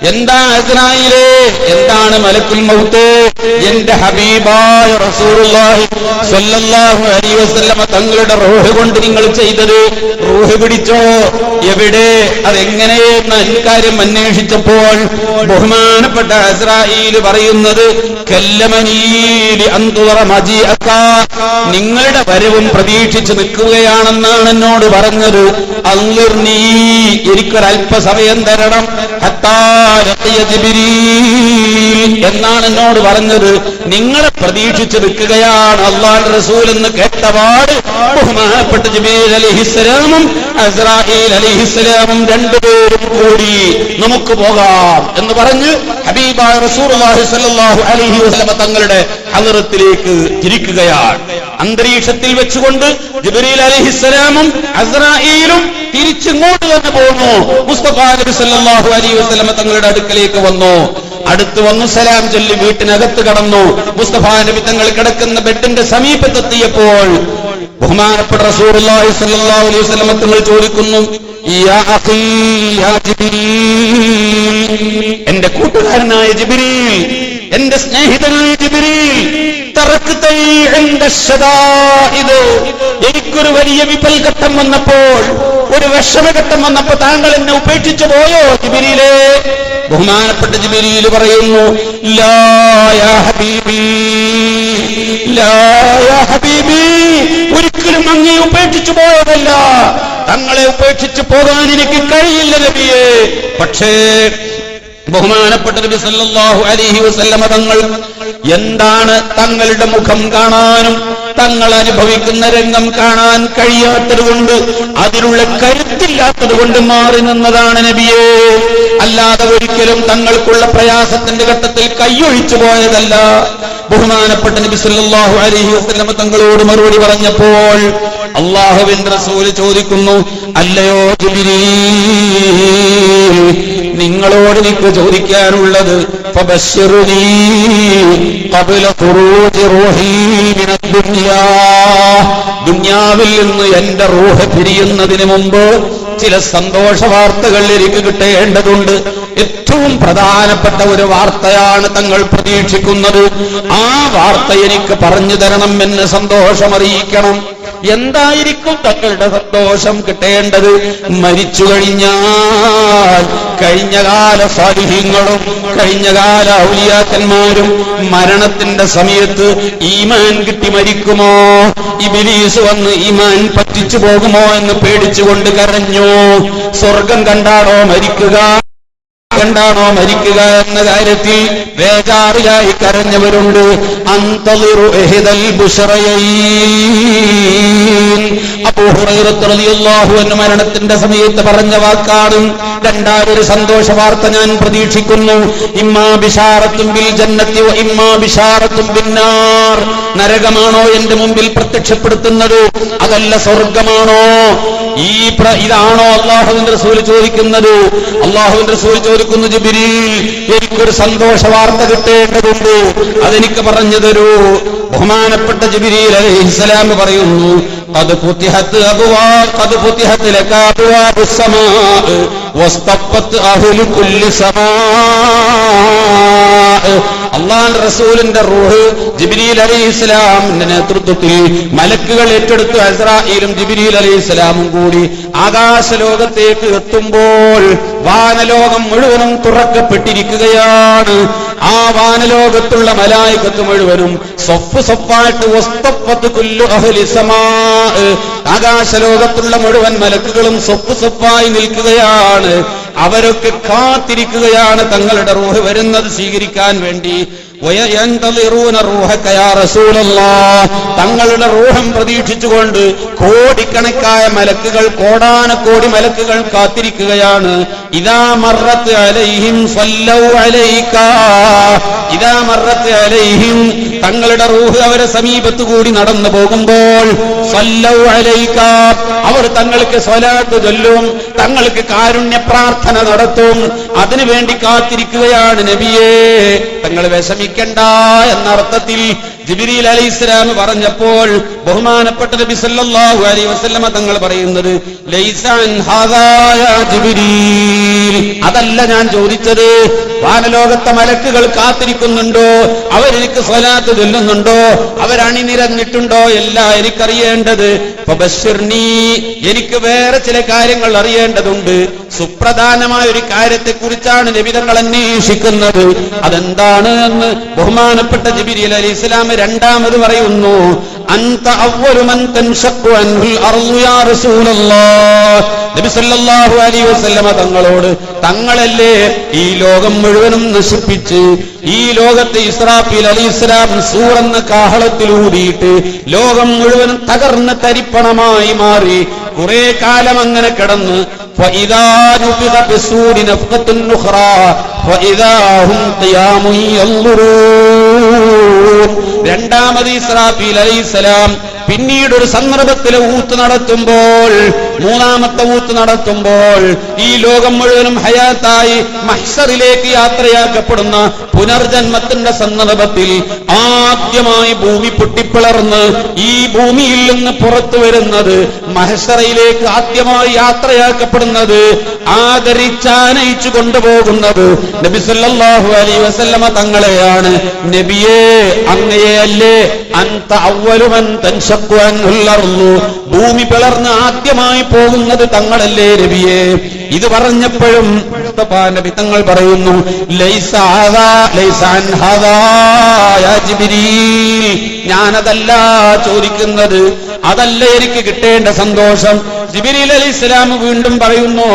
എന്താ ഇസ്രായേലേ, എന്താണ് മലക്കുൽ മൗത്ത് എന്റെ ഹബീബായ റസൂലുള്ളാഹി സ്വല്ലല്ലാഹു അലൈഹി വസല്ലമ തങ്ങളുടെ റൂഹ് കൊണ്ട് നിങ്ങൾ ചെയ്തത്? റൂഹ് പിടിച്ചോ? എവിടെ? അതെങ്ങനെയെന്ന് ഇക്കാര്യം അന്വേഷിച്ചപ്പോൾ ബഹുമാനപ്പെട്ട ഇസ്രായേൽ പറയുന്നത്, കല്ലമനീലി അൻതുറ മജീഅക, നിങ്ങളുടെ വരവും പ്രതീക്ഷിച്ച് നിൽക്കുകയാണെന്നാണ് എന്നോട് പറഞ്ഞത്. അൻളിർനീ, എനിക്കൊരല്പസമയം തരണം, ഹത്താ എന്നാണ് എന്നോട് പറഞ്ഞത്. നിങ്ങളെ പ്രതീക്ഷിച്ച് നിൽക്കുകയാണ് അല്ലാഹുവിന്റെ റസൂൽ എന്ന് കേട്ടപാട് ബഹുമാനപ്പെട്ട ജിബ്രീൽ അലൈഹിസ്സലാമും ഇസ്രായീൽ അലൈഹിസ്സലാമും രണ്ടുപേരും കൂടി നമുക്ക് പോകാം എന്ന് പറഞ്ഞ് ഹബീബായ റസൂലുള്ളാഹി സ്വല്ലല്ലാഹു അലൈഹി വസല്ലം തങ്ങളുടെ ഹളറത്തിലേക്ക് തിരിക്കുകയാണ്. അന്തരീക്ഷത്തിൽ വെച്ചുകൊണ്ട് ജിബ്രീൽ അലൈഹിസ്സലാമും ഇസ്രായീലും തിരിച്ചിങ്ങോട്ട് തന്നെ പോന്നു. മുസ്തഫ നബി സല്ലല്ലാഹു അലൈഹി വസല്ലം തങ്ങളുടെ അടുക്കലേക്ക് വന്നു. അടുത്ത് വന്നു സലാം ചൊല്ലി വീട്ടിനകത്ത് കടന്നു. മുസ്തഫ നബി തങ്ങൾ കിടക്കുന്ന ബെഡിന്റെ സമീപത്തെത്തിയപ്പോൾ ബഹുമാനപ്പെട്ട റസൂലുള്ളാഹി സ്വല്ലല്ലാഹു അലൈഹി വസല്ലം തങ്ങൾ ചോദിക്കുന്നു, യാ അഖീ യാ ജിബ്രീൽ, എന്റെ കൂട്ടുകാരനായ ജിബ്രീൽ, എന്റെ സ്നേഹിതനായ ജിബ്രീൽ, എനിക്കൊരു വലിയ വിപൽഘട്ടം വന്നപ്പോൾ, ഒരു വിഷമഘട്ടം വന്നപ്പോൾ താങ്കൾ എന്നെ ഉപേക്ഷിച്ചു പോയോ ജിബ്രീലേ? ബഹുമാനപ്പെട്ട ജിബ്രീൽ പറയുന്നു, ലാ യാ ഹബീബി, ലാ യാ ഹബീബി, ഒരിക്കലും അങ്ങേ ഉപേക്ഷിച്ചു പോയതല്ല. തങ്ങളെ ഉപേക്ഷിച്ചു പോകാൻ എനിക്ക് കഴിയില്ല നബിയേ. പക്ഷേ ബഹുമാനപ്പെട്ട നബി സല്ലല്ലാഹു അലൈഹി വസല്ലമ തങ്ങൾ എന്താണ് തങ്ങളുടെ മുഖം കാണാനും തങ്ങൾ അനുഭവിക്കുന്ന രംഗം കാണാൻ കഴിയാത്തതുകൊണ്ട്, അതിനുള്ള കരുത്തില്ലാത്തതുകൊണ്ട് മാറി നിന്നതാണ് നബിയെ. അല്ലാതെ ഒരിക്കലും തങ്ങൾക്കുള്ള പ്രയാസത്തിന്റെ ഘട്ടത്തിൽ കൈയൊഴിച്ചു പോയതല്ല. ബഹുമാനപ്പെട്ട നബി സല്ലല്ലാഹു അലൈഹി വസല്ലം തങ്ങളോട് മറുപടി പറഞ്ഞപ്പോൾ അല്ലാഹുവിന്റെ റസൂൽ ചോദിക്കുന്നു, അല്ലയോ ജിബ്രീൽ, നിങ്ങളോട് എനിക്ക് ചോദിക്കാനുള്ളത്, ഫബശ്ശിറുനീ ഖബ്ല ഖുറൂജി റൂഹി മിനദ് ദുനിയാ, ദുനിയാവിൽ നിന്ന് എന്റെ റൂഹ് പിരിയുന്നതിന് മുമ്പ് ചില സന്തോഷ വാർത്തകൾ എനിക്ക് കിട്ടേണ്ടതുണ്ട്. ഏറ്റവും പ്രധാനപ്പെട്ട ഒരു വാർത്തയാണ് തങ്ങൾ പ്രതീക്ഷിക്കുന്നത്. ആ വാർത്ത എനിക്ക് പറഞ്ഞു തരണം, എന്നെ സന്തോഷമറിയിക്കണം. എന്തായിരിക്കും തങ്ങളുടെ സന്തോഷം കിട്ടേണ്ടത്? മരിച്ചു കഴിഞ്ഞാൽ കഴിഞ്ഞകാല സാലിഹീങ്ങളും കഴിഞ്ഞകാല ഔലിയാക്കന്മാരും മരണത്തിന്റെ സമയത്ത് ഈമാൻ കിട്ടി മരിക്കുമോ, ഇബ്ലീസ് വന്ന് ഈമാൻ പറ്റിച്ചു പോകുമോ എന്ന് പേടിച്ചുകൊണ്ട് കരഞ്ഞു. സ്വർഗം കണ്ടാണോ മരിക്കുക എന്ന കാര്യത്തിൽ ബേജാറിലായി കരഞ്ഞവരുണ്ട്. അന്തളിറു ഇഹ്ദൽ ബുശ്റയൈൻ, അബൂ ഹുറൈറ റളിയല്ലാഹു അൻഹു മരണത്തിന്റെ സമയത്ത് പറഞ്ഞ വാക്കാണ്, രണ്ടാമതൊരു സന്തോഷ വാർത്ത ഞാൻ പ്രതീക്ഷിക്കുന്നു. ഇമ്മാ ബിശാറത്തും ബിൽ ജന്നത്തി വ ഇമ്മാ ബിശാറത്തും ബിന്നാർ, നരകമാണോ എന്റെ മുമ്പിൽ പ്രത്യക്ഷപ്പെടുത്തുന്നത്, അതല്ല സ്വർഗമാണോ? ഇതാണോ അല്ലാഹുവിന്റെ റസൂൽ ചോദിക്കുന്നത്? അല്ലാഹുവിന്റെ റസൂൽ ചോദിക്കുന്നു, ജിബ്രീൽ, എനിക്കൊരു സന്തോഷ വാർത്ത കിട്ടേണ്ടതുണ്ട്, അതെനിക്ക് പറഞ്ഞു തരൂ. ബഹുമാനപ്പെട്ട ജിബ്രീൽ അലൈഹിസ്സലാം പറയുന്നു, ഖദ് ഫുതിഹത് ലക അബ്വാബുസ് സമാ വസ്തഖത് അഹ്ലു കുല്ലി സമാ. അല്ലാഹുവിന്റെ റസൂലിന്റെ റൂഹ് ജിബ്രീൽ അലൈഹിസ്സലാമിന്റെ നേതൃത്വത്തിൽ മലക്കുകൾ ഏറ്റെടുത്ത് ഇസ്രായീലും ജിബ്രീൽ അലൈഹിസ്സലാമും കൂടി ആകാശലോകത്തേക്ക് എത്തുമ്പോൾ വാനലോകം മുഴുവനും തുറക്കപ്പെട്ടിരിക്കുകയാണ്. ആ വാനലോകത്തുള്ള മലായികത്ത് മുഴുവനും സൊഫ് സൊഫായിട്ട് വസ്തഫത്ത് കുല്ലു അഹ്ലി സമാ, ആകാശലോകത്തുള്ള മുഴുവൻ മലക്കുകളും സൊഫ് സൊഫായി നിൽക്കുകയാണ്. അവരൊക്കെ കാത്തിരിക്കുകയാണ് തങ്ങളുടെ റൂഹ് വരുന്നത് സ്വീകരിക്കാൻ വേണ്ടി. തങ്ങളുടെ റൂഹം പ്രതീക്ഷിച്ചുകൊണ്ട് കോടിക്കണക്കായ മലക്കുകൾ, കോടാനക്കോടി മലക്കുകൾ കാത്തിരിക്കുകയാണ്. ഇദാ മർറത്ത് അലൈഹിം സല്ലൗ അലൈക, ഇദാ മർറത്ത് അലൈഹിം, തങ്ങളുടെ റൂഹ് അവരെ സമീപത്തു കൂടി നടന്നു പോകുമ്പോൾ സല്ലൗ അലൈക, അവർ തങ്ങൾക്ക് സ്വലാത്ത് ചൊല്ലും, തങ്ങൾക്ക് കാരുണ്യ പ്രാർത്ഥന നടത്തും. അതിനുവേണ്ടി കാത്തിരിക്കുകയാണ് നബിയേ. തങ്ങൾ വിഷമിക്കണ്ട എന്നർത്ഥത്തിൽ ജിബ്രീൽ അലൈഹിസ്സലാം പറഞ്ഞപ്പോൾ ബഹുമാനപ്പെട്ട നബി സല്ലല്ലാഹു അലൈഹി വസല്ലമ തങ്ങൾ പറയുന്നത്, ലൈസ അൻ ഹാദാ യാ ജിബ്രീൽ, അതല്ല ഞാൻ ചോദിച്ചത്. വാനലോകത്തെ മലക്കുകൾ കാത്തിരിക്കുന്നുണ്ടോ, അവരെനിക്ക് സ്വലാത്ത് ചൊല്ലുന്നുണ്ടോ, അവരണിനിരന്നിട്ടുണ്ടോ, എല്ലാം എനിക്കറിയേണ്ടത്. ഫബശ്ശിർനീ, എനിക്ക് വേറെ ചില കാര്യങ്ങൾ അറിയേണ്ടതുണ്ട്. സുപ്രധാനമായ ഒരു കാര്യത്തെക്കുറിച്ചാണ് നബി തങ്ങൾ അന്വേഷിക്കുന്നത്. അതെന്താണ് എന്ന് ബഹുമാനപ്പെട്ട ജിബ്രീൽ അലൈഹിസ്സലാം രണ്ടാമത് പറയുന്നു. അൻത അവ്വലു മൻ തൻശഖു അൻഹുൽ അർളു യാ റസൂലല്ലാഹ്. നബി സല്ലല്ലാഹു അലൈഹി വസല്ലമ തങ്ങളോട്, തങ്ങളല്ലേ ഈ ലോകം മുഴുവനും നശിപ്പിച്ച് ഈ ലോകത്തെ ഇസ്രാഫീൽ അലൈഹിസ്സലാം സൂറെന്ന കാഹളത്തിലൂതിയിട്ട് ലോകം മുഴുവനും തകർന്ന് തരിപ്പണമായി മാറി കുറെ കാലം അങ്ങനെ കിടന്ന് ഫഇദാ നുഫിഖ ഫിസ്സൂരി നഫ്ഖത്തുൻ ഉഖ്റാ ഫഇദാ ഹും ഖിയാമുൻ യൻദുറൂൻ. രണ്ടാമത് ഇസ്രാഫീൽ അലൈഹിസ്സലാം പിന്നീട് ഒരു സന്ദർഭത്തിൽ ഊത്ത് നടത്തുമ്പോൾ, മൂന്നാമത്തെ ഊത്ത് നടത്തുമ്പോൾ ഈ ലോകം മുഴുവനും ഹയാത്തായി മഹ്ശറിലേക്ക് യാത്രയാക്കപ്പെടുന്ന പുനർജന്മത്തിന്റെ സന്ദർഭത്തിൽ ആദ്യമായി ഭൂമി പൊട്ടിപ്പിളർന്ന് ഈ ഭൂമിയിൽ നിന്ന് പുറത്തു വരുന്നത്, മഹ്ശറിലേക്ക് ആദ്യമായി യാത്രയാക്കപ്പെടുന്നത്, ആദരിച്ചാനയിച്ചു കൊണ്ടുപോകുന്നത് നബി സല്ലല്ലാഹു അലൈഹി വസല്ലമ തങ്ങളെയാണ്. നബിയേ, അങ്ങയെയല്ലേ അൻത അവ്വലു മൻ തൻശഖു അൻഹുൽ അർളു, ഭൂമി പിളർന്ന് ആദ്യമായി പോകുന്നത് തങ്ങളല്ലേ നബിയേ. ഇത് പറഞ്ഞപ്പോഴും മുസ്തഫാ നബി തങ്ങൾ പറയുന്നു, ലൈസ ഹാദാ ലൈസ അൻ ഹാദാ യാ ജിബ്രീൽ, ഞാനതല്ല ചോദിക്കുന്നത്, അതല്ല എനിക്ക് കിട്ടേണ്ട സന്തോഷം. ജിബ്രീൽ അലൈഹിസ്സലാം വീണ്ടും പറയുന്നു,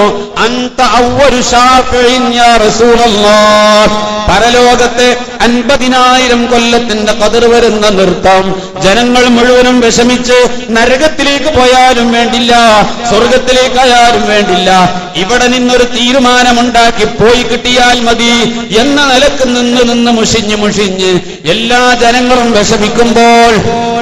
അൻത അവ്വലു ശാഫിഇൻ യാ റസൂലല്ലാഹ്, പരലോകത്തെ 50,000 കൊല്ലത്തിന്റെ ഖദർ വരുന്ന നൃത്തം ജനങ്ങൾ മുഴുവനും വിഷമിച്ച് നരകത്തിലേക്ക് പോയാലും വേണ്ടില്ല, സ്വർഗത്തിലേക്കായാലും വേണ്ടില്ല, ഇവിടെ നിന്നൊരു തീരുമാനമുണ്ടാക്കി പോയി കിട്ടിയാൽ മതി എന്ന നിലക്ക് നിന്ന് മുഷിഞ്ഞ് എല്ലാ ജനങ്ങളും വിഷമിക്കുമ്പോൾ,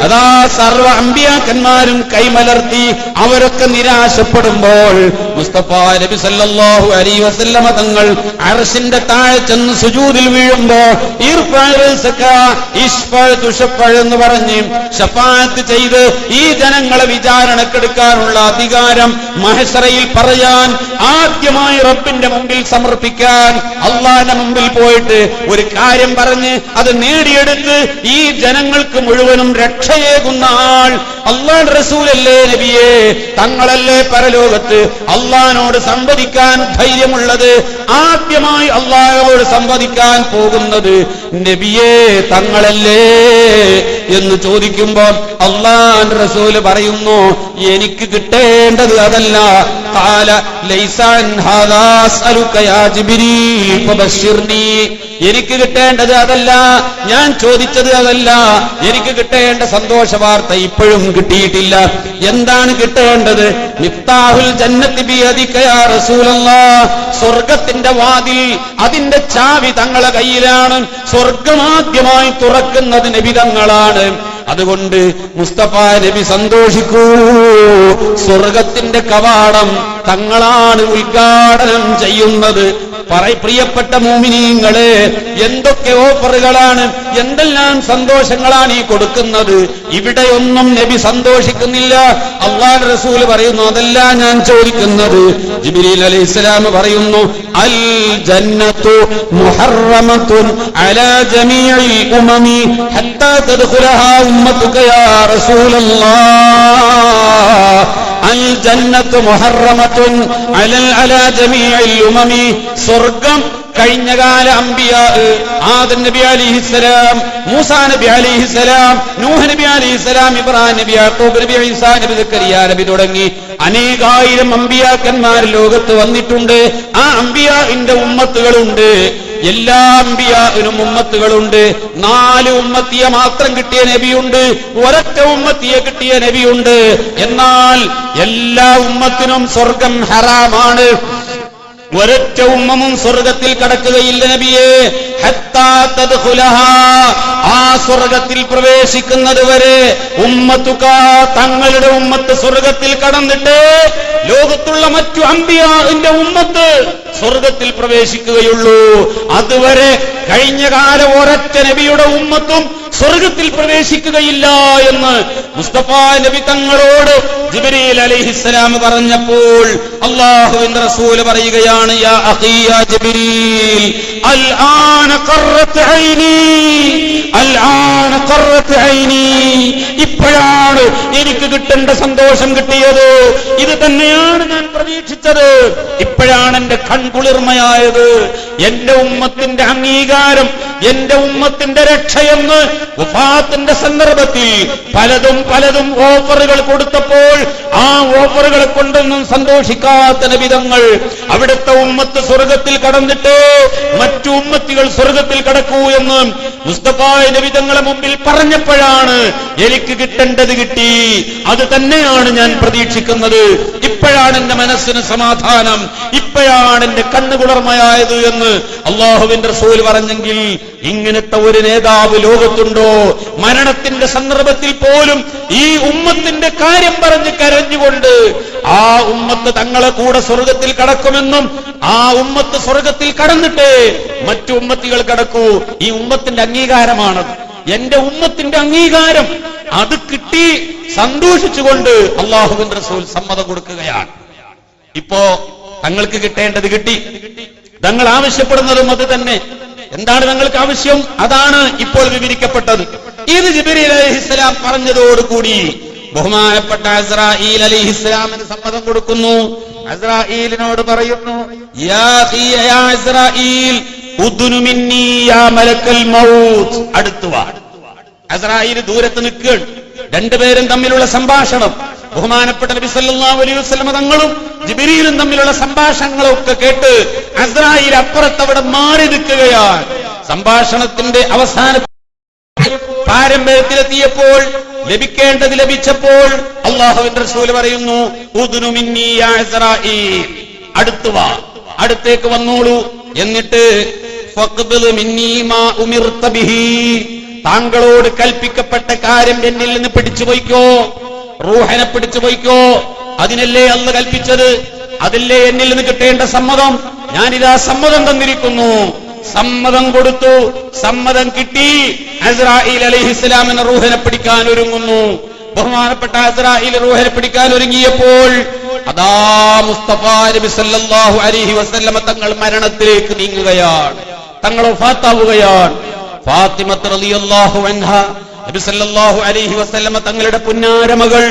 അതാ സർവ്വ അമ്പിയാക്കന്മാരും കൈമലർത്തി അവരൊക്കെ നിരാശപ്പെടുമ്പോൾ മുസ്തഫാ നബി സല്ലല്ലാഹു അലൈഹി വസല്ലമ തങ്ങൾ അർശിന്റെ താഴെ ചെന്ന് സുജൂദിൽ വീഴുമ്പോ എന്ന് പറഞ്ഞ് ശഫാഅത്ത് ചെയ്ത് ഈ ജനങ്ങളെ വിചാരണക്കെടുക്കാനുള്ള അധികാരം മഹ്ശറയിൽ പറയാൻ, ആദ്യമായി റബ്ബിന്റെ മുമ്പിൽ സമർപ്പിക്കാൻ, അള്ളാന്റെ മുമ്പിൽ പോയിട്ട് ഒരു കാര്യം പറഞ്ഞ് അത് നേടിയെടുത്ത് ഈ ജനങ്ങൾക്ക് മുഴുവനും രക്ഷയേകുന്ന ആൾ അള്ളാഹുവിന്റെ റസൂലല്ലേ നബിയേ. തങ്ങളല്ലേ പരലോകത്ത് അള്ളാഹിനോട് സംവദിക്കാൻ ധൈര്യമുള്ളത്, ആദ്യമായി അള്ളാഹുവോട് സംവദിക്കാൻ പോകുന്നത് നബിയേ തങ്ങളല്ലേ എന്ന് ചോദിക്കുമ്പോൾ അള്ളാഹുവിന്റെ റസൂല് പറയുന്നു, എനിക്ക് കിട്ടേണ്ടത് അതല്ല. ഖാല ലൈസ അൻ ഹാദാ അസ്അലുക യാ ജിബ്രീൽ ഫബശ്ശിർനി, എനിക്ക് കിട്ടേണ്ടത് അതല്ല, ഞാൻ ചോദിച്ചത് അതല്ല, എനിക്ക് കിട്ടേണ്ട സന്തോഷ വാർത്ത ഇപ്പോഴും കിട്ടിയിട്ടില്ല. എന്താണ് കിട്ടേണ്ടത്? മിഫ്താഹുൽ ജന്നത്തി ബിയദിക യാ റസൂലല്ലാഹ്, സ്വർഗത്തിന്റെ വാതിൽ, അതിന്റെ ചാവി തങ്ങളെ കയ്യിലാണ്. സ്വർഗമാദ്യമായി തുറക്കുന്നത് നബി തങ്ങളാണ്. അതുകൊണ്ട് മുസ്തഫ നബി സന്തോഷിക്കൂ, സ്വർഗത്തിന്റെ കവാടം തങ്ങളാണ് ഉദ്ഘാടനം ചെയ്യുന്നത്. പ്രിയപ്പെട്ട മുഅ്മിനീങ്ങളെ, എന്തൊക്കെ ഓഫറുകളാണ്, എന്തെല്ലാം സന്തോഷങ്ങളാണ് ഈ കൊടുക്കുന്നത്. ഇവിടെയൊന്നും നബി സന്തോഷിക്കുന്നില്ല. അല്ലാഹുവിന്റെ റസൂൽ പറയുന്നു, അതല്ല ഞാൻ ചോദിക്കുന്നത്. ജിബ്രീൽ അലൈഹിസ്സലാം പറയുന്നു, അൽ ജന്നത്തു മുഹറമത്തുൻ അലാ ജമീഇൽ ഉമമി ഹത്താ തദ്ഖുലഹാ ഉമ്മതുക യാ റസൂലല്ലാഹ്. അൽ ജന്നത്തു മുഹറമത്തുൻ അലാ ജമീഇൽ ഉമമി, സ്വർഗം കഴിഞ്ഞകാല അംബിയാ, ആദം നബി അലൈഹിസ്സലാം, മൂസാ നബി അലൈഹിസ്സലാം, നൂഹ് നബി അലൈഹിസ്സലാം, ഇബ്രാഹിം നബി, യാക്കൂബ് നബി, ഈസാ നബി, സക്കരിയ നബി തുടങ്ങി അനേകായിരം അമ്പിയാക്കന്മാർ ലോകത്ത് വന്നിട്ടുണ്ട്. ആ അമ്പിയാഇന്റെ ഉമ്മത്തുകളുണ്ട്. എല്ലാ അമ്പിയാഇനും ഉമ്മത്തുകളുണ്ട്. 4 ഉമ്മത്തിയെ മാത്രം കിട്ടിയ നബിയുണ്ട്, ഒരൊറ്റ ഉമ്മത്തിയെ കിട്ടിയ നബിയുണ്ട്. എന്നാൽ എല്ലാ ഉമ്മത്തിനും സ്വർഗം ഹറാമാണ്. ഒരൊറ്റ ഉമ്മമും സ്വർഗത്തിൽ കടക്കുകയില്ല നബിയെ. ഹത്താ തദ്ഖുലഹാ, ആ സ്വർഗത്തിൽ പ്രവേശിക്കുന്നത് വരെ ഉമ്മത്തുക, തങ്ങളുടെ ഉമ്മത്ത് സ്വർഗത്തിൽ കടന്നിട്ട് ലോകത്തുള്ള മറ്റു അമ്പിയാഇന്റെ ഉമ്മത്ത് സ്വർഗത്തിൽ പ്രവേശിക്കുകയുള്ളൂ. അതുവരെ കഴിഞ്ഞകാല ഒരൊറ്റ നബിയുടെ ഉമ്മത്തും സ്വർഗത്തിൽ പ്രവേശിക്കുകയില്ല എന്ന് മുസ്തഫ നബി തങ്ങളോട് ജിബ്രീൽ അലൈഹിസ്സലാം പറഞ്ഞപ്പോൾ അല്ലാഹുവിന്റെ റസൂൽ പറയുകയാണ്, യാ അഖീ യാ ജിബ്രീൽ, അൽആന ഖറത് ഐനി, അൽആന ഖറത് ഐനി, ഇപ്പോഴാണ് എനിക്ക് കിട്ടേണ്ട സന്തോഷം കിട്ടിയത്. ഇത് തന്നെയാണ് ഞാൻ പ്രതീക്ഷിച്ചത്. ഇപ്പോഴാണ് എന്റെ കൺകുളിർമയായത്. എന്റെ ഉമ്മത്തിന്റെ അംഗീകാരം, എന്റെ ഉമ്മത്തിന്റെ രക്ഷയെന്ന് വഫാത്തിന്റെ സന്ദർഭത്തിൽ പലതും ഓഫറുകൾ കൊടുത്തപ്പോൾ ആ ഓഫറുകളെ കൊണ്ടൊന്നും സന്തോഷിക്കാത്ത നബിതങ്ങൾ അവിടുത്തെ ഉമ്മത്ത് സ്വർഗത്തിൽ കടന്നിട്ട് മറ്റു ഉമ്മത്തികൾ സ്വർഗത്തിൽ കടക്കൂ എന്ന് മുസ്തഫ നബിതങ്ങളെ മുമ്പിൽ പറഞ്ഞപ്പോഴാണ് എനിക്ക് കിട്ടേണ്ടത് കിട്ടി. അത് തന്നെയാണ് ഞാൻ പ്രതീക്ഷിക്കുന്നത്. ഇപ്പോഴാണ് എന്റെ മനസ്സിന് സമാധാനം, ഇപ്പോഴാണ് എന്റെ കണ്ണുകുളർമയായത് എന്ന് അല്ലാഹുവിന്റെ റസൂൽ പറഞ്ഞെങ്കിൽ ഇങ്ങനത്തെ ഒരു നേതാവ് ലോകത്തുണ്ടോ? മരണത്തിന്റെ സന്ദർഭത്തിൽ പോലും ഈ ഉമ്മത്തിന്റെ കാര്യം പറഞ്ഞ് കരഞ്ഞുകൊണ്ട് ആ ഉമ്മത്ത് തങ്ങളെ കൂടെ സ്വർഗത്തിൽ കടക്കുമെന്നും ആ ഉമ്മത്ത് സ്വർഗത്തിൽ കടന്നിട്ട് മറ്റു ഉമ്മത്തികൾ കടക്കൂ. ഈ ഉമ്മത്തിന്റെ അംഗീകാരമാണ്, എന്റെ ഉമ്മത്തിന്റെ അംഗീകാരം. അത് കിട്ടി സന്തോഷിച്ചുകൊണ്ട് അല്ലാഹുവിന്റെ റസൂൽ സമ്മതം കൊടുക്കുകയാണ്. ഇപ്പോ തങ്ങൾക്ക് കിട്ടേണ്ടത് കിട്ടി. തങ്ങൾ ആവശ്യപ്പെടുന്നതും അത് തന്നെ. എന്താണ് തങ്ങൾക്ക് ആവശ്യം? അതാണ് ഇപ്പോൾ വിവരിക്കപ്പെട്ടത്. ഇത് ജിബ്രീൽ അലൈഹിസ്സലാം പറഞ്ഞതോടുകൂടി ബഹുമാനപ്പെട്ട അസ്രായീൽ അലൈഹിസ്സലാമിന് സമ്മതം കൊടുക്കുന്നു. അസ്രായീലിനോട് പറയുന്നു, യാ അസ്രായീൽ ഉദ്നു മിന്നി യാ മലക്കൽ മൗത്ത്, അടുത്തു വാ. അസ്രായീൽ ദൂരത്ത് നിൽക്കുകയാണ്. രണ്ടുപേരും തമ്മിലുള്ള സംഭാഷണം, ബഹുമാനപ്പെട്ട നബി സല്ലല്ലാഹു അലൈഹി വസല്ലം തങ്ങളും ജിബ്രീലും തമ്മിലുള്ള സംഭാഷണങ്ങളൊക്കെ കേട്ട് അസ്രായീൽ അപ്പുറത്തവിടെ മാറി നിൽക്കുകയാണ്. സംഭാഷണത്തിന്റെ അവസാന പാരമ്പര്യത്തിലെത്തിയപ്പോൾ, ലഭിക്കേണ്ടത് ലഭിച്ചപ്പോൾ അല്ലാഹുവിന്റെ റസൂൽ പറയുന്നു, ഉദ്നു മിന്നി യാ അസ്രായീൽ, അടുത്തു വാ, അടുത്തേക്ക് വന്നോളൂ. എന്നിട്ട് ഫഖ്ബിദ് മിന്നി മാ ഉമിർത ബിഹി, താങ്കളോട് കൽപ്പിക്കപ്പെട്ട കാര്യം എന്നിൽ നിന്ന് പിടിച്ചു പോയിക്കോ, റൂഹനെ പിടിച്ചു പോയിക്കോ. അതിനല്ലേ അല്ലാഹു കൽപ്പിച്ചത്, അതല്ലേ എന്നിൽ നിന്ന് കിട്ടേണ്ട സമ്മതം. ഞാനിതാ സമ്മതം തന്നിരിക്കുന്നു. സമ്മതം കൊടുത്തു, സമ്മതം കിട്ടി. അസ്രായീൽ അലൈഹിസ്സലാമിനെ റൂഹനെ പിടിക്കാൻ ഒരുങ്ങുന്നു. ബഹുമാനപ്പെട്ട അസ്രായീൽ റൂഹനെ പിടിക്കാൻ ഒരുങ്ങിയപ്പോൾ അതാ മുസ്തഫ നബി സല്ലല്ലാഹു അലൈഹി വസല്ലമ തങ്ങൾ മരണത്തിലേക്ക് നീങ്ങുകയാണ്, തങ്ങൾ വഫാത്താവുകയാണ്. ഫാത്തിമ റളിയല്ലാഹു അൻഹ, നബി സല്ലല്ലാഹു അലൈഹി വസല്ലമ തങ്ങളുടെ പുന്നാരമകൾ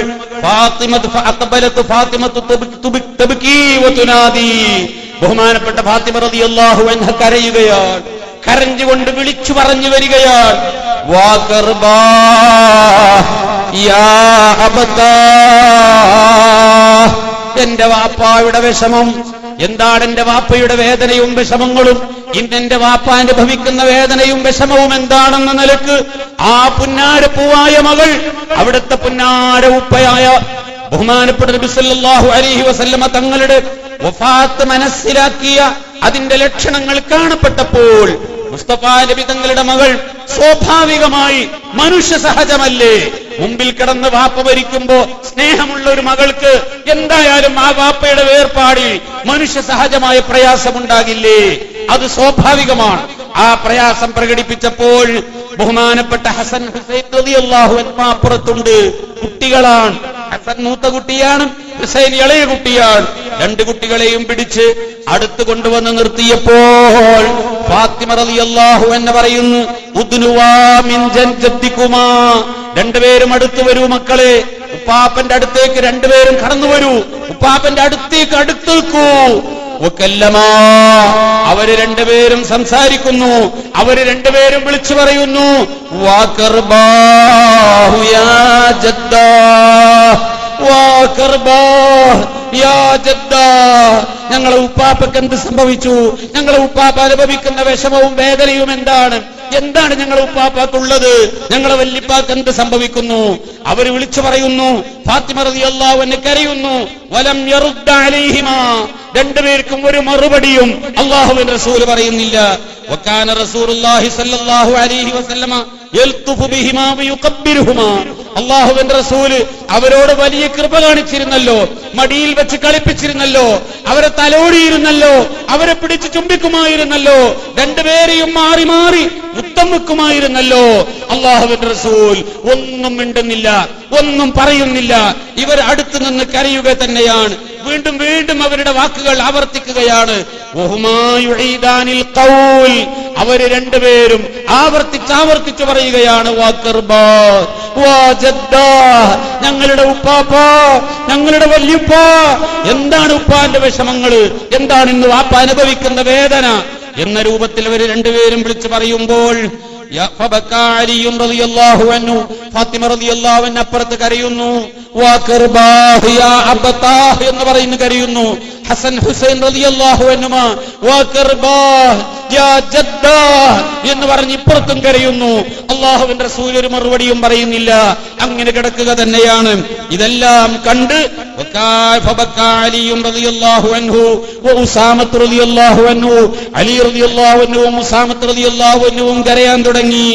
ബഹുമാനപ്പെട്ട ഫാത്തിമ റളിയല്ലാഹു അൻഹ കരയുകയാണ്. കരഞ്ഞുകൊണ്ട് വിളിച്ചു പറഞ്ഞു വരികയാണ്, വാ കർബാ യാ അബതാ, എന്റെ വാപ്പായുടെ വിഷമം എന്താണ്, എന്റെ വാപ്പയുടെ വേദനയും വിഷമങ്ങളും, ഇന്നെന്റെ വാപ്പ അനുഭവിക്കുന്ന വേദനയും വിഷമവും എന്താണെന്ന നിലക്ക് ആ പുന്നാരപ്പൂവായ മകൾ, അവിടുത്തെ പുന്നാര ഉപ്പയായ ബഹുമാനപ്പെട്ട നബി സല്ലല്ലാഹു അലൈഹി വസല്ലമ തങ്ങളുടെ വഫാത്ത് മനസ്സിലാക്കിയ അതിന്റെ ലക്ഷണങ്ങൾ കാണപ്പെട്ടപ്പോൾ മുസ്തഫ നബി തങ്ങളുടെ മകൾ സ്വാഭാവികമായി മനുഷ്യ സഹജമല്ലേ, മുമ്പിൽ കിടന്ന് വാപ്പ ഭരിക്കുമ്പോ സ്നേഹമുള്ള ഒരു മകൾക്ക് എന്തായാലും ആ വാപ്പയുടെ വേർപാടിൽ മനുഷ്യ സഹജമായ പ്രയാസമുണ്ടാകില്ലേ? അത് സ്വാഭാവികമാണ്. ആ പ്രയാസം പ്രകടിപ്പിച്ചപ്പോൾ ബഹുമാനപ്പെട്ട ഹസൻ ഹുസൈൻ റളിയല്ലാഹു അൻഹു അപ്പുറത്തുണ്ട്. കുട്ടികളാണ്. ഹസൻ മൂത്ത കുട്ടിയാണ്, ഹുസൈൻ ഇളയ കുട്ടിയാണ്. രണ്ട് കുട്ടികളെയും പിടിച്ച് അടുത്ത് കൊണ്ടുവന്ന് നിർത്തിയപ്പോൾ ഫാത്തിമ റളിയല്ലാഹു അൻഹ പറയുന്നു, ഉദ്നുവാ മിൻ ജദ്ദികുമാ, രണ്ടുപേരും അടുത്തു വരൂ മക്കളെ, ഉപ്പാപ്പന്റെ അടുത്തേക്ക് രണ്ടുപേരും കടന്നു വരൂ, ഉപ്പാപ്പന്റെ അടുത്തേക്ക് അടുത്തേക്കൂ. വകല്ലമാ അവര് രണ്ടുപേരും സംസാരിക്കുന്നു, അവര് രണ്ടുപേരും വിളിച്ചു പറയുന്നു വാകർബാഹു യാ ജദ്ദാ വാകർബാഹ് യാ ജദ്ദാ. ഞങ്ങളെ ഉപ്പാപ്പക്ക് എന്ത് സംഭവിച്ചു? ഞങ്ങളെ ഉപ്പാപ്പ അനുഭവിക്കുന്ന വിഷമവും വേദനയും എന്താണ്? എന്താണ് ഞങ്ങളെ ഉപ്പാപ്പക്കുള്ളത്? ഞങ്ങളെ വല്ലിപ്പാക്ക് എന്ത് സംഭവിക്കുന്നു? അവര് വിളിച്ചു പറയുന്നു. ഫാത്തിമ റളിയല്ലാഹു അൻഹ കരയുന്നു. വലം യറുദ്ദ അലൈഹിമാ, രണ്ടുപേർക്കും ഒരു മറുപടിയും അല്ലാഹുവിന്റെ റസൂൽ പറയുന്നില്ല. വകാന റസൂലുള്ളാഹി സ്വല്ലല്ലാഹു അലൈഹി വസല്ലമ യൽതുഫു ബിഹിമാ വയുഖബ്ബിറുഹുമാ. അല്ലാഹുവിന്റെ റസൂൽ അവരോട് വലിയ കൃപ കാണിച്ചിരുന്നല്ലോ, മടിയിൽ വെച്ച് കളിപ്പിച്ചിരുന്നല്ലോ, അവരെ തലോടിയിരുന്നല്ലോ, അവരെ പിടിച്ച് ചുംബിക്കുമായിരുന്നല്ലോ, രണ്ടുപേരെയും മാറി മാറി മുത്തം വെക്കുമായിരുന്നല്ലോ. അല്ലാഹുവിന്റെ റസൂൽ ഒന്നും മിണ്ടുന്നില്ല, ഒന്നും പറയുന്നില്ല. ഇവർ അടുത്തു നിന്ന് കരയുക തന്നെയാണ്. വീണ്ടും വീണ്ടും അവരുടെ വാക്കുകൾ ആവർത്തിക്കുകയാണ്. അവര് രണ്ടുപേരും ആവർത്തിച്ച് പറയുകയാണ് ഞങ്ങളുടെ ഉപ്പാപ്പ, ഞങ്ങളുടെ വല്യുപ്പ. എന്താണ് ഉപ്പാന്റെ വിഷമങ്ങള്? എന്താണ് ഇന്ന് വാപ്പ അനുഭവിക്കുന്ന വേദന എന്ന രൂപത്തിൽ അവർ രണ്ടുപേരും വിളിച്ചു പറയുമ്പോൾ ഫാത്തിമ റളിയല്ലാഹു അൻഹ അപ്പുറത്ത് കരയുന്നു. എന്ന് പറയുന്നു കരയുന്നു. ഹസൻ ഹുസൈൻ റളിയല്ലാഹു അൻഹുമാ എന്ന് പറഞ്ഞ് ഇപ്പുറത്തും കരയുന്നു. അല്ലാഹുവിന്റെ റസൂൽ ഒരു മറുപടിയും പറയുന്നില്ല, അങ്ങനെ കിടക്കുക തന്നെയാണ്. ഇതെല്ലാം കണ്ട് അലി റളിയല്ലാഹു അൻഹുവും ഉസാമത്ത് റളിയല്ലാഹു അൻഹുവും കരയാൻ തുടങ്ങി.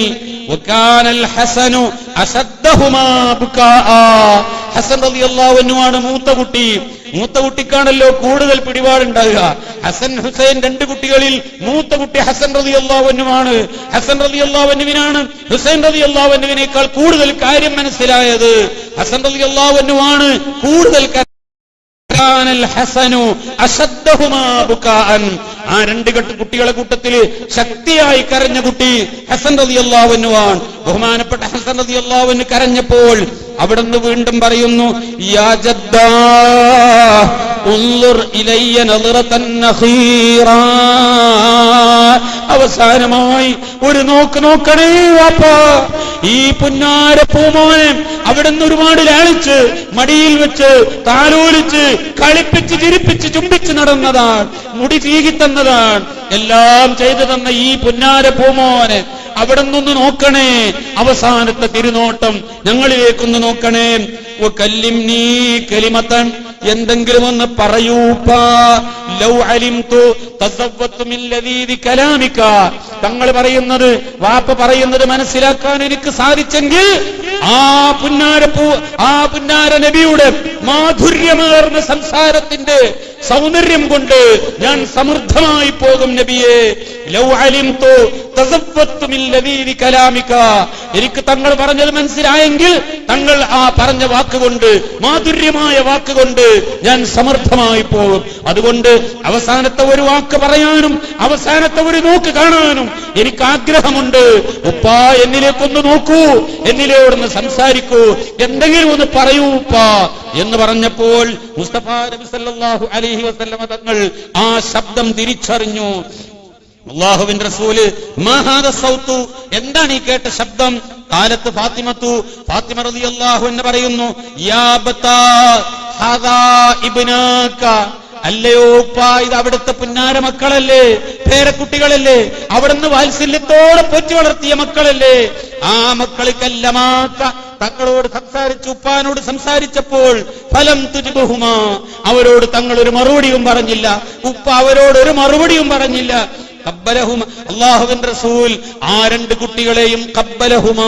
ഹസൻ റളിയല്ലാഹു അൻഹു ആണ് മൂത്ത കുട്ടി. മൂത്ത കുട്ടിക്കാണല്ലോ കൂടുതൽ പിടിപാടുണ്ടാകുക. ഹസൻ ഹുസൈൻ രണ്ട് കുട്ടികളിൽ മൂത്ത കുട്ടി ഹസൻ റളിയല്ലാഹു അൻഹു ആണ്. ഹസൻ റളിയല്ലാഹു അൻഹുവിനാണ് ഹുസൈൻ റളിയല്ലാഹു അൻഹുവിനേക്കാൾ കൂടുതൽ കാര്യം മനസ്സിലായത്. ഹസൻ റളിയല്ലാഹു അൻഹു ആണ് കൂടുതൽ ആ രണ്ട് കുട്ടികളെ കൂട്ടത്തിൽ ശക്തിയായി കരഞ്ഞ കുട്ടി ഹസൻ റളിയല്ലാഹു അൻഹു ആണ്. ബഹുമാനപ്പെട്ട ഹസൻ റളിയല്ലാഹു അൻഹു കരഞ്ഞപ്പോൾ അവിടുന്ന് വീണ്ടും പറയുന്നു, യാ ജദ്ദാ ഉൻളുർ ഇലയ്യ നളറതൻ നഖീറാ. അവസാനമായി ഒരു നോക്ക് നോക്കണേ വാപ്പാ. ഈ പുന്നാര പൂമോനെ അവിടുന്ന് ഒരുപാട് ലാളിച്ച് മടിയിൽ വെച്ച് താലോലിച്ച് കളിപ്പിച്ച് ചിരിപ്പിച്ച് ചുംബിച്ച് നടന്നതാണ്, മുടി ചീകിത്തന്നതാണ്, എല്ലാം ചെയ്തു തന്ന ഈ പുന്നാര പൂമോനെ അവിടെ നിന്നൊന്ന് നോക്കണേ. അവസാനത്തെ തിരുനോട്ടം ഞങ്ങളിലേക്കൊന്ന് നോക്കണേ. കല്ലിംനീ കലിമത്തൻ, എന്തെങ്കിലും ഒന്ന് പറയൂപ്പാ. ലൗ അലിംതു തസവ്വത്തു മിൻ ലദീദി കലാമിക. തങ്ങൾ പറയുന്നത്, വാപ്പ പറയുന്നത് മനസ്സിലാക്കാൻ എനിക്ക് സാധിച്ചെങ്കിൽ ആ പുന്നാര നബിയുടെ മാധുര്യമേർന്ന സംസാരത്തിന്റെ സൗന്ദര്യം കൊണ്ട് ഞാൻ സമൃദ്ധമായി പോകും നബിയെ. ലൗ അലിംതു തസവ്വത്തു മിൻ ലദീദി കലാമിക. എനിക്ക് തങ്ങൾ പറഞ്ഞത് മനസ്സിലായെങ്കിൽ തങ്ങൾ ആ പറഞ്ഞ വാക്കുകൊണ്ട്, മാധുര്യമായ വാക്കുകൊണ്ട് ഞാൻ സമർത്ഥമായി പോകും. അതുകൊണ്ട് അവസാനത്തെ ഒരു വാക്ക് പറയാനും അവസാനത്തെ ഒരു നോക്ക് കാണാനും എനിക്ക് ആഗ്രഹമുണ്ട്. ഉപ്പാ, എന്നിലേക്കൊന്ന് നോക്കൂ, എന്നിലോടൊന്ന് സംസാരിക്കൂ, എന്തെങ്കിലും ഒന്ന് പറയൂ ഉപ്പാ എന്ന് പറഞ്ഞപ്പോൾ മുസ്തഫ നബി സല്ലല്ലാഹു അലൈഹി വസല്ലമ തങ്ങൾ ആ ശബ്ദം തിരിച്ചറിഞ്ഞു. അല്ലാഹുവിന്റെ റസൂല് മാഹാദ സൗതു, എന്താണ് ഈ കേട്ട ശബ്ദം? കാലത്ത് ഫാത്തിമ റളിയല്ലാഹു അൻഹ പറയുന്നു, യാ ബത്താ ഹാദാ ഇബ്നാക. അല്ലയോ ഉപ്പാ, ഇത് അവിടുത്തെ പുന്നാര മക്കളല്ലേ, പേരക്കുട്ടികളല്ലേ, അവിടുന്ന് വാത്സല്യത്തോടെ പോറ്റി വളർത്തിയ മക്കളല്ലേ. ആ മക്കൾക്കല്ലമാക്ക തങ്ങളോട് സംസാരിച്ചു, ഉപ്പാനോട് സംസാരിച്ചപ്പോൾ ഫലം തുജിബുഹുമാ, അവരോട് തങ്ങൾ ഒരു മറുപടിയും പറഞ്ഞില്ല. ഉപ്പ അവരോട് ഒരു മറുപടിയും പറഞ്ഞില്ല. ഖബ്ബലഹുമ, അല്ലാഹുവിന്റെ റസൂൽ ആ രണ്ട് കുട്ടികളെയും ഖബ്ബലഹുമാ,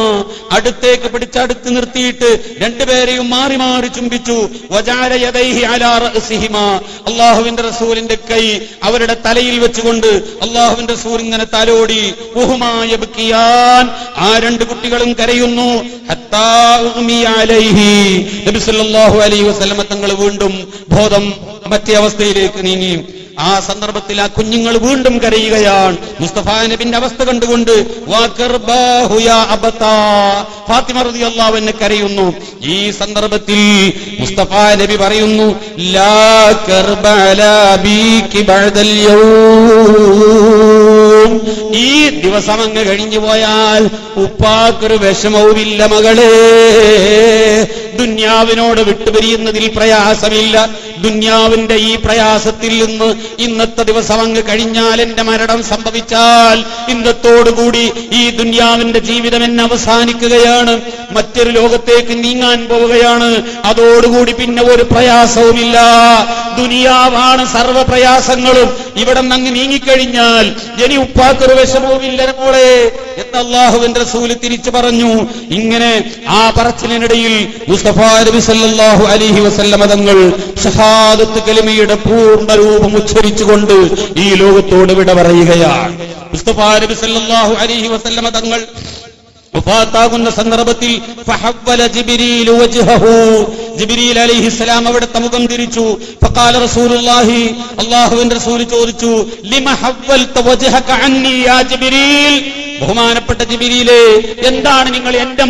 അടുത്തേക്ക് പിടിച്ചടുത്ത് നിർത്തിയിട്ട് രണ്ടുപേരെയും മാറി മാറി ചുംബിച്ചു. വജഅല യദൈഹി അലാ റഅസിഹിമാ, അല്ലാഹുവിന്റെ റസൂലിന്റെ കൈ അവരുടെ തലയിൽ വെച്ചുകൊണ്ട് അല്ലാഹുവിന്റെ റസൂൽ ഇങ്ങനെ തലോടി. വഹുമാ യബ്കിയാൻ, ആ രണ്ട് കുട്ടികളും കരയുന്നു. ഹത്താ ഉമിയ അലൈഹി, നബി സല്ലല്ലാഹു അലൈഹി വസല്ലം തങ്ങൾ വീണ്ടും ബോധം മറ്റേ അവസ്ഥയിലേക്ക് നീങ്ങി. ആ സന്ദർഭത്തിൽ ആ കുഞ്ഞുങ്ങൾ വീണ്ടും കരയുകയാണ്. മുസ്തഫ നബിന്റെ അവസ്ഥ കണ്ടുകൊണ്ട് ഫാത്തിമ റളിയല്ലാഹു അൻഹ കരയുന്നു. ഈ സന്ദർഭത്തിൽ മുസ്തഫ നബി പറയുന്നു, ലാ കർബല ബീകി ബഅദൽ യൗം, ഈ ദിവസം അങ്ങ് കഴിഞ്ഞു പോയാൽ ഉപ്പാക്കൊരു വിഷമവുമില്ല മകളെ. ദുന്യാവിനോട് വിട്ടുപിരിയുന്നതിൽ പ്രയാസമില്ല. ദുന്യാവിന്റെ ഈ പ്രയാസത്തിൽ നിന്ന് ഇന്നത്തെ ദിവസം അങ്ങ് കഴിഞ്ഞാൽ, എന്റെ മരണം സംഭവിച്ചാൽ ഇന്നത്തോടുകൂടി ഈ ദുന്യാവിന്റെ ജീവിതം എന്നെ അവസാനിക്കുകയാണ്, മറ്റൊരു ലോകത്തേക്ക് നീങ്ങാൻ പോവുകയാണ്. അതോടുകൂടി പിന്നെ ഒരു പ്രയാസവുമില്ല. ദുനിയാവാണ് സർവ്വ പ്രയാസങ്ങളും. ഇവിടെ നിന്ന് അങ്ങ് നീങ്ങിക്കഴിഞ്ഞാൽ ഇനി ഉപ്പാക്കൊരു വിഷമവുമില്ല മോളെ എന്ന് അല്ലാഹുവിന്റെ റസൂൽ തിരിച്ചു പറഞ്ഞു. ഇങ്ങനെ ആ പറച്ചിലിനിടയിൽ മുസ്തഫാ നബി സല്ലല്ലാഹു അലൈഹി വസല്ലമ തങ്ങൾ ഷഹാദത്ത് കലിമയുടെ പൂർണ്ണ രൂപം ഉച്ചരിച്ചുകൊണ്ട് ഈ ലോകത്തോട് വിട പറയുകയാണ്. മുസ്തഫാ നബി സല്ലല്ലാഹു അലൈഹി വസല്ലമ തങ്ങൾ വഫാത്താകുന്ന സന്ദർഭത്തിൽ ഫഹവ്വല ജിബ്രീൽ വജ്ഹഹു, ജിബ്രീൽ അലൈഹിസ്സലാം അവിടുത്തെ മുഖം തിരിച്ചു. ഫഖാല റസൂലുള്ളാഹി, അല്ലാഹുവിന്റെ റസൂൽ ചോദിച്ചു, ലിമ ഹവ്വൽത വജ്ഹക അന്നി യാ ജിബ്രീൽ, ബഹുമാനപ്പെട്ട ജിബ്രീലേ, എന്താണ് നിങ്ങൾ എന്റെ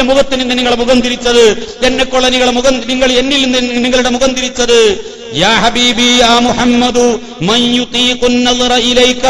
മുഖത്ത് നിന്ന് നിങ്ങളുടെ മുഖം തിരിച്ചത്? എന്നെക്കൊള്ള നിങ്ങൾ എന്നിൽ നിന്ന് നിങ്ങളുടെ മുഖം തിരിച്ചത്? യാ ഹബീബി യാ മുഹമ്മദു മൻ യുതീഖു അൻ-നദറ ഇലൈക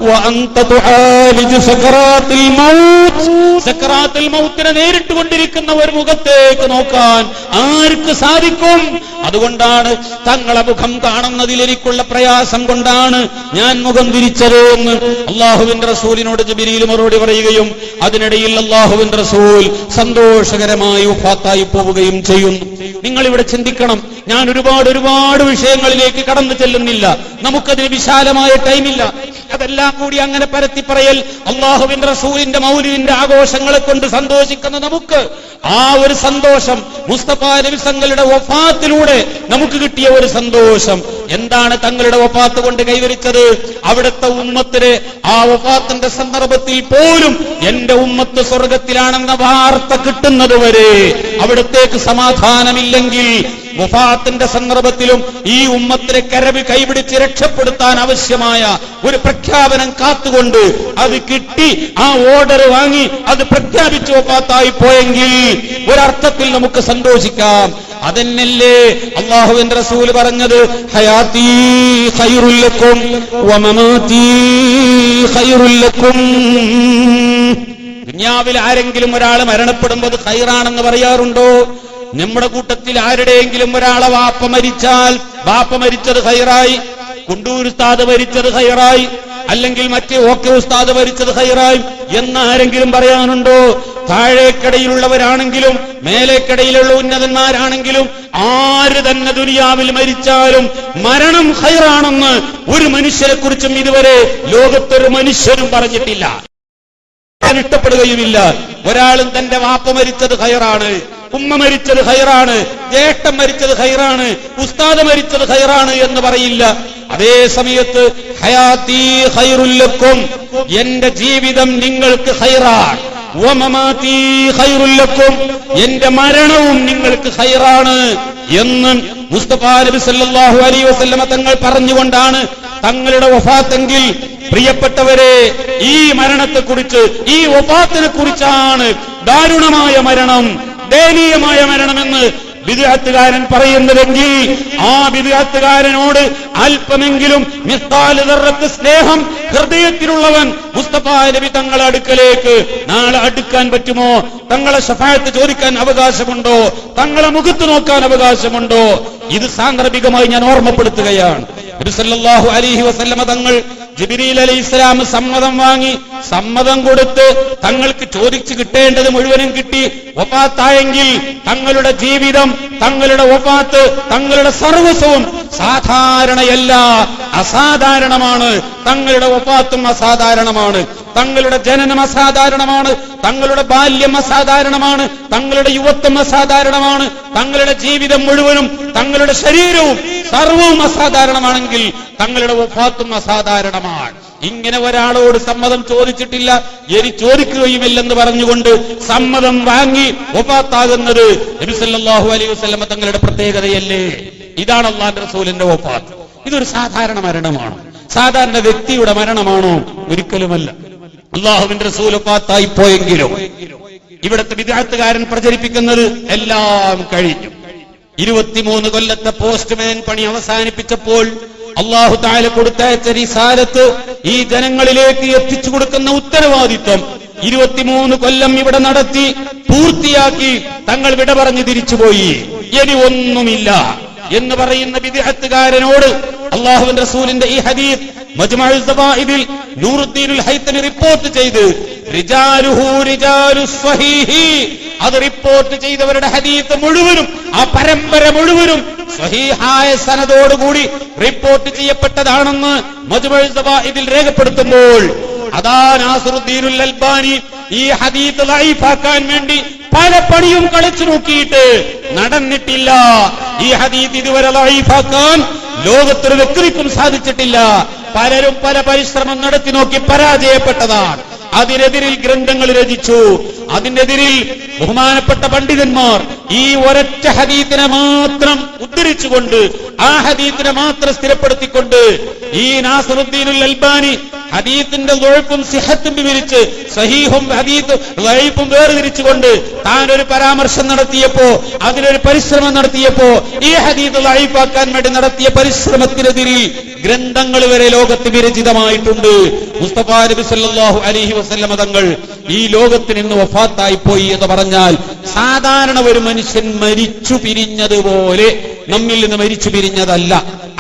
വഅൻത തുആലിജു സകറാത്തുൽ മൗത്ത്, സകറാത്തുൽ മൗത്തിനെ നേരിട്ട് കൊണ്ടിരിക്കുന്ന ഒരു മുഖത്തേക്ക് നോക്കാൻ ആർക്ക് സാധിക്കും? അതുകൊണ്ടാണ് തങ്ങളെ മുഖം കാണുന്നതിൽ എനിക്കുള്ള പ്രയാസം കൊണ്ടാണ് ഞാൻ മുഖം തിരിച്ചത് എന്ന് അല്ലാഹുവിന്റെ റസൂലിനോട് ജിബ്രീൽ മറുപടി പറയുകയും അതിനിടയിൽ അല്ലാഹുവിന്റെ റസൂൽ സന്തോഷകരമായി വഫാത്തായി പോവുകയും ചെയ്യുന്നു. നിങ്ങൾ ഇവിടെ ചിന്തിക്കണം. ഞാൻ ഒരുപാട് വിഷയങ്ങളിലേക്ക് കടന്നു ചെല്ലുന്നില്ല, നമുക്കതിന് വിശാലമായ ടൈമില്ല. അതെല്ലാം കൂടി അങ്ങനെ പരത്തി പറയൽ, അല്ലാഹുവിന്റെ റസൂലിന്റെ മൗലിദിന്റെ ആഘോഷങ്ങളെ കൊണ്ട് സന്തോഷിക്കുന്ന നമുക്ക് ആ ഒരു സന്തോഷം മുസ്തഫാ നബി തങ്ങളുടെ വഫാത്തിലൂടെ നമുക്ക് കിട്ടിയ ഒരു സന്തോഷം എന്താണ്? തങ്ങളുടെ വഫാത്ത് കൊണ്ട് കൈവരിച്ചത് അവിടുത്തെ ഉമ്മത്തിന് ആ വഫാത്തിന്റെ സന്ദർഭത്തിൽ പോലും എന്റെ ഉമ്മത്ത് സ്വർഗത്തിലാണെന്ന വാർത്ത കിട്ടുന്നത് വരെ അവിടത്തേക്ക് സമാധാനമില്ലെങ്കിൽ വഫാത്തിന്റെ സന്ദർഭത്തിലും ഈ ഉമ്മത്തിനെ കൈപിടിച്ച് രക്ഷപ്പെടുത്താൻ ആവശ്യമായ ഒരു പ്രഖ്യാപനം കാത്തുകൊണ്ട് അത് കിട്ടി, ആ ഓർഡർ വാങ്ങി അത് പ്രഖ്യാപിച്ച് വഫാത്തായി പോയെങ്കിൽ ഒരർത്ഥത്തിൽ നമുക്ക് സന്തോഷിക്കാം. അതെന്നല്ലേ അല്ലാഹുവിന്റെ റസൂൽ പറഞ്ഞത്, ഹയാത്തി ഖൈറുൽ ലക്കും വമമാതി ഖൈറുൽ ലക്കും. ദുനിയാവിൽ ആരെങ്കിലും ഒരാൾ മരണപ്പെടുമ്പോൾ അത് ഖൈറാണെന്ന് പറയാറുണ്ടോ? നമ്മുടെ കൂട്ടത്തിൽ ആരുടെയെങ്കിലും ഒരാളെ വാപ്പ മരിച്ചാൽ വാപ്പ മരിച്ചത് ഖൈറായി, കുണ്ടൂർ ഉസ്താദ് മരിച്ചത് ഖൈറായി, അല്ലെങ്കിൽ മറ്റേ ഓക്കെ ഉസ്താദ് മരിച്ചത് ഖൈറായി എന്നാരെങ്കിലും പറയാനുണ്ടോ? താഴേക്കടയിലുള്ളവരാണെങ്കിലും മേലേക്കടയിലുള്ള ഉന്നതന്മാരാണെങ്കിലും ആര് തന്നെ ദുനിയാവിൽ മരിച്ചാലും മരണം ഖൈറാണെന്ന് ഒരു മനുഷ്യരെ കുറിച്ചും ഇതുവരെ ലോകത്തൊരു മനുഷ്യരും പറഞ്ഞിട്ടില്ല, ഇഷ്ടപ്പെടുകയുമില്ല. ഒരാളും തന്റെ വാപ്പ മരിച്ചത് ഖൈറാണ്, ഉമ്മ മരിച്ചത് ഖൈറാണ്, ജ്യേഷ്ഠൻ മരിച്ചത് ഖൈറാണ്, ഉസ്താദ് മരിച്ചത് ഖൈറാണ് എന്ന് പറയില്ല. അതേ സമയത്ത് ഹയാത്തി ഖൈറുൽ ലക്കും, എന്റെ ജീവിതം നിങ്ങൾക്ക് ഖൈറാണ്, വമമാതി ഖൈറുൽ ലക്കും, എന്റെ മരണവും നിങ്ങൾക്ക് ഖൈറാണ് എന്ന് മുസ്തഫാ നബി സല്ലല്ലാഹു അലൈഹി വസല്ലമ തങ്ങൾ പറഞ്ഞുകൊണ്ടാണ് തങ്ങളുടെ വഫാത്തെങ്കിൽ പ്രിയപ്പെട്ടവരെ ഈ മരണത്തെക്കുറിച്ച്, ഈ വഫാത്തിനെ കുറിച്ചാണ് ദാരുണമായ മരണം, ദയനീയമായ മരണമെന്ന് ബിദ്അത്തുകാരൻ പറയുന്നതെങ്കിൽ ആ ബിദ്അത്തുകാരനോട് അല്പമെങ്കിലും മിസ്കാൽ ദർറത്ത് സ്നേഹം ഹൃദയത്തിലുള്ളവൻ മുസ്തഫാ നബി തങ്ങളെ അടുക്കലേക്ക് നാളെ അടുക്കാൻ പറ്റുമോ? തങ്ങളെ ശഫാഅത്ത് ചോദിക്കാൻ അവകാശമുണ്ടോ? തങ്ങളെ മുഖത്ത് നോക്കാൻ അവകാശമുണ്ടോ? ഇത് സാന്ദർഭികമായി ഞാൻ ഓർമ്മപ്പെടുത്തുകയാണ്. നബി സല്ലല്ലാഹു അലൈഹി വസല്ലമ തങ്ങൾ ജിബ്രീൽ അലൈഹിസ്സലാം സമ്മതം വാങ്ങി, സമ്മതം കൊടുത്ത് തങ്ങൾക്ക് ചോദിച്ചു കിട്ടേണ്ടത് മുഴുവനും കിട്ടി. വഫാത്തായെങ്കിൽ തങ്ങളുടെ ജീവിതം, തങ്ങളുടെ വഫാത്ത്, തങ്ങളുടെ സർവസ്വവും സാധാരണയല്ല, അസാധാരണമാണ്. തങ്ങളുടെ വഫാത്തും അസാധാരണമാണ്, തങ്ങളുടെ ജനനം അസാധാരണമാണ്, തങ്ങളുടെ ബാല്യം അസാധാരണമാണ്, തങ്ങളുടെ യുവത്വം അസാധാരണമാണ്, തങ്ങളുടെ ജീവിതം മുഴുവനും, തങ്ങളുടെ ശരീരവും സർവവും അസാധാരണമാണെങ്കിൽ തങ്ങളുടെ വഫാത്തും അസാധാരണമാണ്. ഇങ്ങനെ ഒരാളോട് സമ്മതം ചോദിച്ചിട്ടില്ല, ഇനി ചോദിക്കുകയുമില്ലെന്ന് പറഞ്ഞുകൊണ്ട് സമ്മതം വാങ്ങി വഫാത്താകുന്നത് നബി സല്ലല്ലാഹു അലൈഹി വസല്ലം തങ്ങളുടെ പ്രത്യേകതയല്ലേ? ഇതാണ് അല്ലാഹുവിന്റെ റസൂലിന്റെ വഫാത്ത്. ഇതൊരു സാധാരണ മരണമാണോ? സാധാരണ വ്യക്തിയുടെ മരണമാണോ? ഒരിക്കലുമല്ല. അല്ലാഹുവിന്റെ റസൂൽ വഫാത്തായി പോയെങ്കിലും ഇവിടുത്തെ ബിദ്അത്തുകാരൻ പ്രചരിപ്പിക്കുന്നത് എല്ലാം കഴിഞ്ഞു. 23 കൊല്ലത്തെ പോസ്റ്റ്മാൻ പണി അവസാനിപ്പിച്ചപ്പോൾ അല്ലാഹു തആല കൊടുത്തയച്ച റിസാലത്ത് ഈ ജനങ്ങളിലേക്ക് എത്തിച്ചു കൊടുക്കുന്ന ഉത്തരവാദിത്വം 23 കൊല്ലം ഇവിടെ നടത്തി പൂർത്തിയാക്കി തങ്ങൾ വിട പറഞ്ഞു തിരിച്ചുപോയി. ഇനി ഒന്നുമില്ല എന്ന് പറയുന്ന ബിദ്അത്തുകാരനോട് അല്ലാഹുവിന്റെ റസൂലിന്റെ ഈ ഹദീസ് മജ്മഉൽ സവാഇദിൽ നൂറുദ്ദീനുൽ ഹൈതമി റിപ്പോർട്ട് ചെയ്ത് റിജാലുഹു റിജാലുസ് സ്വഹീഹി, അത് റിപ്പോർട്ട് ചെയ്തവരുടെ ഹദീസ് മുഴുവനും, ആ പരമ്പര മുഴുവനും സ്വഹീഹായ സനദോടുകൂടി റിപ്പോർട്ട് ചെയ്യപ്പെട്ടതാണെന്ന് മജ്മഉൽ സവാഇദിൽ രേഖപ്പെടുത്തുമ്പോൾ അതാ നാസിറുദ്ദീനുൽ അൽബാനി ഈ ഹദീസ് ലൈഫാക്കാൻ വേണ്ടി പല പണിയും കളിച്ചു നോക്കിയിട്ട് നടന്നിട്ടില്ല. ഈ ഹദീസ് ഇതുവരെ ലൈഫാക്കാൻ ലോകത്തൊരു വ്യക്തിക്കും സാധിച്ചിട്ടില്ല. പലരും പല പരിശ്രമം നടത്തി നോക്കി പരാജയപ്പെട്ടതാണ്. അതിനെതിരിൽ ഗ്രന്ഥങ്ങൾ രചിച്ചു. അതിനെതിരിൽ ബഹുമാനപ്പെട്ട പണ്ഡിതന്മാർ ഈ ഒരൊറ്റ ഹദീസിനെ മാത്രം ഉദ്ധരിച്ചുകൊണ്ട്, ആ ഹദീസിനെ മാത്രം സ്ഥിരപ്പെടുത്തിക്കൊണ്ട് ഈ നാസിറുദ്ദീനുൽ അൽബാനി ഹദീസിന്റെ ദുഅഫും സിഹത്തും വിവരിച്ച് സഹീഹും ഹദീസ് ദഈഫും വേർതിരിച്ചുകൊണ്ട് താൻ ഒരു പരാമർശം നടത്തിയപ്പോ, അതിനൊരു പരിശ്രമം നടത്തിയപ്പോ, ഈ ഹദീസ് ദഈഫാക്കാൻ വേണ്ടി നടത്തിയ പരിശ്രമത്തിനെതിരിൽ ഗ്രന്ഥങ്ങൾ വരെ ലോകത്ത് വിരചിതമായിട്ടുണ്ട്. മുസ്തഫ നബി സല്ലല്ലാഹു അലൈഹി വസല്ലമ തങ്ങൾ ഈ ലോകത്ത് നിന്ന് വഫാത്തായി പോയി എന്ന് പറഞ്ഞാൽ സാധാരണ ഒരു മനുഷ്യൻ മരിച്ചു പിരിഞ്ഞതുപോലെ നമ്മിൽ നിന്ന് മരിച്ചു പിരിഞ്ഞതല്ല.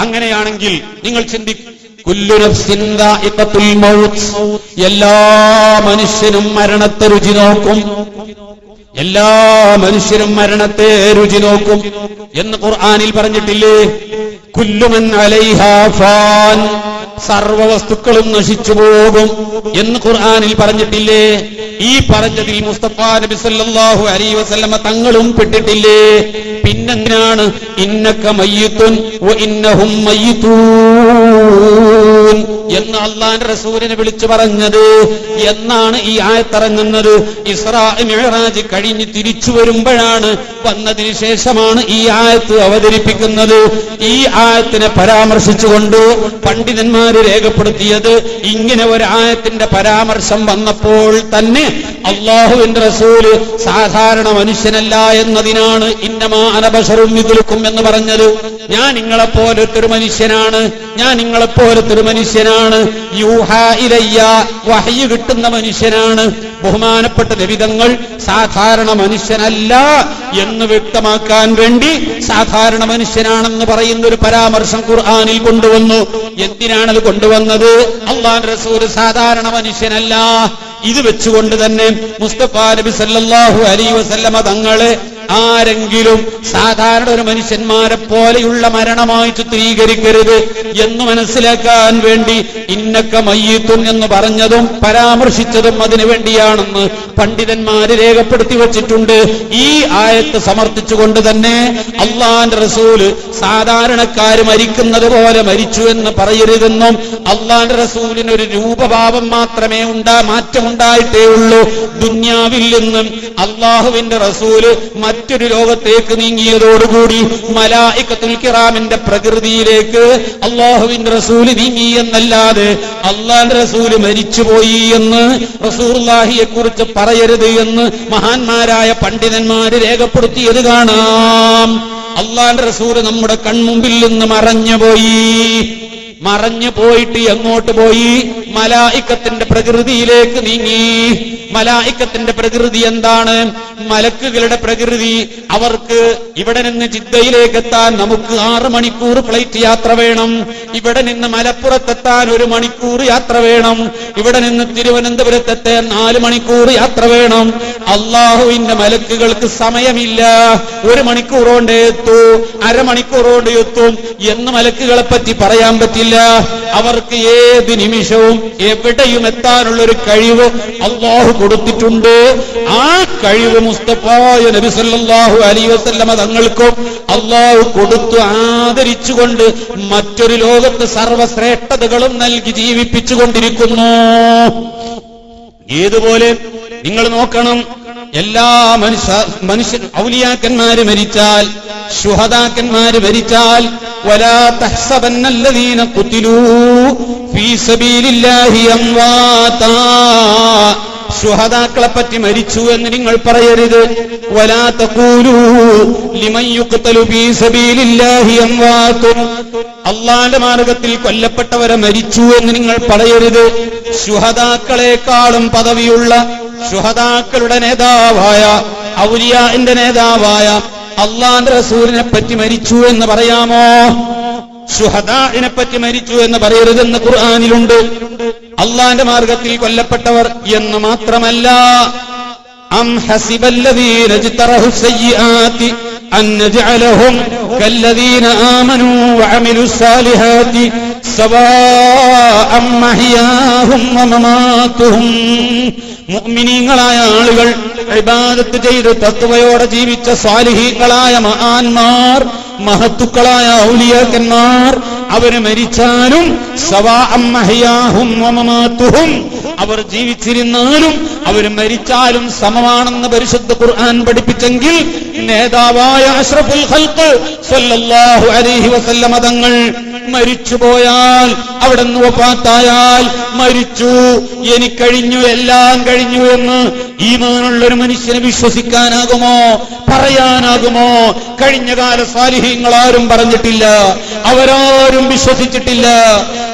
അങ്ങനെയാണെങ്കിൽ നിങ്ങൾ ചിന്തിക്കും, കുല്ലു നഫ്സിൻ ദാഇഖത്തുൽ മൗത്ത്, എല്ലാ മനുഷ്യനും മരണത്തെ രുചി നോക്കും, എല്ലാ മനുഷ്യരും മരണത്തെ രുചി നോക്കും എന്ന് ഖുർആനിൽ പറഞ്ഞിട്ടില്ലേ? കുല്ലു മൻ അലൈഹാ ഫാൻ, സർവ വസ്തുക്കളും നശിച്ചു പോകും എന്ന് ഖുർആനിൽ പറഞ്ഞിട്ടില്ലേ? ഈ പറഞ്ഞതിൽ മുസ്തഫ നബി സല്ലല്ലാഹു അലൈഹി വസല്ലമ തങ്ങളും പെട്ടിട്ടില്ലേ? പിന്നെന്തിനാണ് ഇന്നക മയ്യിത്തുൻ വ ഇന്നഹും മയ്യിത്തൂൻ എന്ന് അല്ലാഹുവിന്റെ റസൂലിനെ വിളിച്ചു പറഞ്ഞത്? എന്നാണ് ഈ ആയത്തിറങ്ങുന്നത്? ഇസ്രാ മിഅ്റാജ് കഴിഞ്ഞ് തിരിച്ചു വരുമ്പോഴാണ്, വന്നതിന് ശേഷമാണ് ഈ ആയത്ത് അവതരിപ്പിക്കുന്നത്. ഈ ആയത്തിനെ പരാമർശിച്ചുകൊണ്ട് പണ്ഡിതന്മാര് രേഖപ്പെടുത്തിയത്, ഇങ്ങനെ ഒരു ആയത്തിന്റെ പരാമർശം വന്നപ്പോൾ തന്നെ അല്ലാഹുവിന്റെ റസൂല് സാധാരണ മനുഷ്യനല്ല എന്നതിനാണ് ഇന്നമാ അന ബശറും മിഥ്ലുക്കും എന്ന് പറഞ്ഞത്. ഞാൻ നിങ്ങളെപ്പോലത്തൊരു മനുഷ്യനാണ്, ഞാൻ നിങ്ങളെപ്പോലത്തൊരു മനുഷ്യനാണ്, യൂഹാ ഇലയ്യ, വഹ്യ് കിട്ടുന്ന മനുഷ്യനാണ്. ബഹുമാനപ്പെട്ട നബിതങ്ങൾ സാധാരണ മനുഷ്യനല്ല എന്ന് വ്യക്തമാക്കാൻ വേണ്ടി സാധാരണ മനുഷ്യനാണെന്ന് പറയുന്ന ഒരു പരാമർശം ഖുർആനിൽ കൊണ്ടുവന്നു. എന്തിനാണത് കൊണ്ടുവന്നത്? അല്ലാഹുവിന്റെ റസൂൽ സാധാരണ മനുഷ്യനല്ല. ഇത് വെച്ചുകൊണ്ട് തന്നെ മുസ്തഫ നബി സല്ലല്ലാഹു അലൈഹി വസല്ലമ തങ്ങളെ ആരെങ്കിലും സാധാരണ ഒരു മനുഷ്യന്മാരെ പോലെയുള്ള മരണമായി ചിത്രീകരിക്കരുത് എന്ന് മനസ്സിലാക്കാൻ വേണ്ടി ഇന്നക മയ്യിത്തുൻ എന്ന് പറഞ്ഞതും പരാമർശിച്ചതും അതിനു വേണ്ടിയാണെന്ന് പണ്ഡിതന്മാര് രേഖപ്പെടുത്തി വച്ചിട്ടുണ്ട്. ഈ ആയത്ത് സമർത്ഥിച്ചുകൊണ്ട് തന്നെ അല്ലാഹുവിന്റെ റസൂല് സാധാരണക്കാര് മരിക്കുന്നത് പോലെ മരിച്ചു എന്ന് പറയരുതെന്നും, അല്ലാഹുവിന്റെ റസൂലിന് ഒരു രൂപഭാവം മാത്രമേ മാറ്റമുണ്ടായിട്ടേ ഉള്ളൂ. ദുന്യാവിൽ നിന്നും അല്ലാഹുവിന്റെ റസൂല് മറ്റൊരു ലോകത്തേക്ക് നീങ്ങിയതോടുകൂടി മലായികത്തുൽ കിറാമിന്റെ പ്രകൃതിയിലേക്ക് അല്ലാഹുവിന്റെ റസൂല് നീങ്ങി എന്നല്ലാതെ അല്ലാഹുവിന്റെ റസൂല് മരിച്ചുപോയി എന്ന് റസൂലുള്ളാഹിയെ കുറിച്ച് പറയരുത് എന്ന് മഹാന്മാരായ പണ്ഡിതന്മാര് രേഖപ്പെടുത്തിയത് കാണാം. അല്ലാഹുവിന്റെ റസൂല് നമ്മുടെ കൺമുമ്പിൽ നിന്ന് മറഞ്ഞു പോയിട്ട് എങ്ങോട്ട് പോയി? മലായികത്തിന്റെ പ്രകൃതിയിലേക്ക് നീങ്ങി. മലായികത്തിന്റെ പ്രകൃതി എന്താണ്? മലക്കുകളുടെ പ്രകൃതി. അവർക്ക് ഇവിടെ നിന്ന് ജിദ്ദയിലേക്ക് എത്താൻ നമുക്ക് 6 മണിക്കൂർ ഫ്ലൈറ്റ് യാത്ര വേണം. ഇവിടെ നിന്ന് മലപ്പുറത്തെത്താൻ 1 മണിക്കൂർ യാത്ര വേണം. ഇവിടെ നിന്ന് തിരുവനന്തപുരത്തെത്താൻ 4 മണിക്കൂർ യാത്ര വേണം. അല്ലാഹുവിന്റെ മലക്കുകൾക്ക് സമയമില്ല. 1 മണിക്കൂർ കൊണ്ട് എത്തൂ, അരമണിക്കൂർ കൊണ്ട് എത്തും എന്ന് മലക്കുകളെ പറ്റി പറയാൻ പറ്റില്ല. അവർക്ക് ഏത് നിമിഷവും എവിടെയും എത്താനുള്ളൊരു കഴിവ് അല്ലാഹു കൊടുത്തിട്ടുണ്ട്. ആ കഴിവ് മുസ്തഫായ നബി സല്ലല്ലാഹു അലൈഹി വസല്ലമ തങ്ങൾക്കും അല്ലാഹു കൊടുത്തു ആദരിച്ചുകൊണ്ട് മറ്റൊരു ലോകത്ത് സർവ്വശ്രേഷ്ഠതകളും നൽകി ജീവിപ്പിച്ചുകൊണ്ടിരിക്കുന്നു. ഏതുപോലെ നിങ്ങൾ നോക്കണം, എല്ലാ മനുഷ്യ ഔലിയാക്കന്മാര് മരിച്ചാൽ ശുഹദാക്കന്മാര് മരിച്ചാൽ വലാ തഹ്സബന്നല്ലദീന ഖുതിലൂ ഫീ സബീലില്ലാഹി അംവാതാ, ശുഹദാക്കളെ പറ്റി മരിച്ചു എന്ന് നിങ്ങൾ പറയരുത്. വലാ തഖൂലൂ ലിമൻ യുഖ്തലു ഫീ സബീലില്ലാഹി അംവാതുൻ, അല്ലാഹുവിന്റെ മാർഗ്ഗത്തിൽ കൊല്ലപ്പെട്ടവരെ മരിച്ചു എന്ന് നിങ്ങൾ പറയരുത്. ശുഹദാക്കളെക്കാളും പദവിയുള്ള, ശുഹദാക്കളുടെ നേതാവായ, ഔലിയാഇന്റെ നേതാവായ അല്ലാഹുവിന്റെ റസൂലിനെ പറ്റി മരിച്ചു എന്ന് പറയാമോ? ശുഹദാഇനെ പറ്റി മരിച്ചു എന്ന് പറയരുതെന്ന് ഖുർആനിലുണ്ട്. അല്ലാഹുവിന്റെ മാർഗ്ഗത്തിൽ കൊല്ലപ്പെട്ടവർ എന്ന് മാത്രമല്ല, അം ഹസിബല്ലദീന ഇജ്തറഹു സയ്യിആതി അൻ നജഅലഹും കല്ലദീന ആമനൂ വഅമിലുസ് സാലിഹാതി സവാഅം മഹ്യാഹും വമമാതുഹും, മുഅ്മിനീങ്ങളായ ആളുകൾ, ഇബാദത്ത് ചെയ്ത് തഖ്വയോടെ ജീവിച്ച സ്വാലിഹീങ്ങളായ മഹാന്മാർ, മഹത്തുക്കളായ ഔലിയാക്കന്മാർ, അവര് മരിച്ചാലും സവാഅം മഹ്യാഹും വമമാതുഹും, അവർ ജീവിച്ചിരുന്നാലും അവർ മരിച്ചാലും സമമാണെന്ന് പരിശുദ്ധ ഖുർആൻ പഠിപ്പിച്ചെങ്കിൽ നേതാവായ അഷ്റഫുൽ ഖൽഖ് സ്വല്ലല്ലാഹു അലൈഹി വസല്ലമ തങ്ങൾ മരിച്ചുപോയാൽ, അവിടുന്ന് വഫാത്തായാൽ മരിച്ചു, എനിക്കഴിഞ്ഞു, എല്ലാം കഴിഞ്ഞു എന്ന് ഈമാനുള്ളൊരു മനുഷ്യനെ വിശ്വസിക്കാനാകുമോ? പറയാനാകുമോ? കഴിഞ്ഞകാല സാലിഹീങ്ങളാരും പറഞ്ഞിട്ടില്ല, അവരാരും വിശ്വസിച്ചിട്ടില്ല.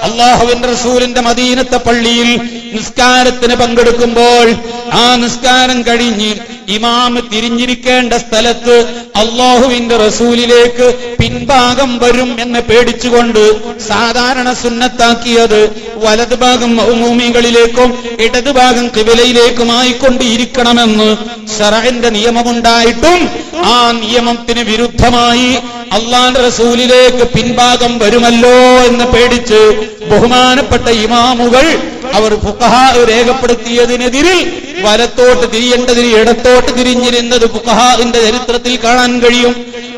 അല്ലാഹുവിന്റെ റസൂലിന്റെ മദീനത്തെ പള്ളിയിൽ നിസ്കാരത്തിന് പങ്കെടുക്കുമ്പോൾ ആ നിസ്കാരം കഴിഞ്ഞ് ഇമാം തിരിഞ്ഞിരിക്കേണ്ട സ്ഥലത്ത് അല്ലാഹുവിന്റെ റസൂലിലേക്ക് പിൻഭാഗം വരും എന്ന് പേടിച്ചുകൊണ്ട് സാധാരണ സുന്നത്താക്കിയത് വലതുഭാഗം മഅ്മൂമികളിലേക്കും ഇടതുഭാഗം ഖിബലയിലേക്കുമായി ഇരിക്കണമെന്ന് ശറഇന്റെ നിയമമുണ്ടായിട്ടും ആ നിയമത്തിന് വിരുദ്ധമായി അല്ലാഹുവിന്റെ റസൂലിലേക്ക് പിൻഭാഗം വരുമല്ലോ എന്ന് പേടിച്ച് ബഹുമാനപ്പെട്ട ഇമാമുകൾ, അവർ ഫുഖഹാ രേഖപ്പെടുത്തിയതിനെതിരിൽ വലത്തോട്ട് തിരിയേണ്ടതിന് ഇടത്തോട്ട് തിരിഞ്ഞിരുന്നത് ഫുഖഹാഇന്റെ ചരിത്രത്തിൽ കാണാൻ കഴിയും.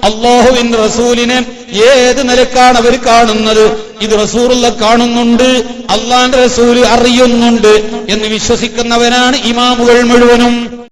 അല്ലാഹുവിന്റെ റസൂലിനെ ഏത് നിലക്കാണ് അവർ കാണുന്നത്? ഇത് റസൂലുള്ള കാണുന്നുണ്ട്, അല്ലാഹുവിന്റെ റസൂൽ അറിയുന്നുണ്ട് എന്ന് വിശ്വസിക്കുന്നവരാണ് ഇമാമുകൾ മുഴുവനും.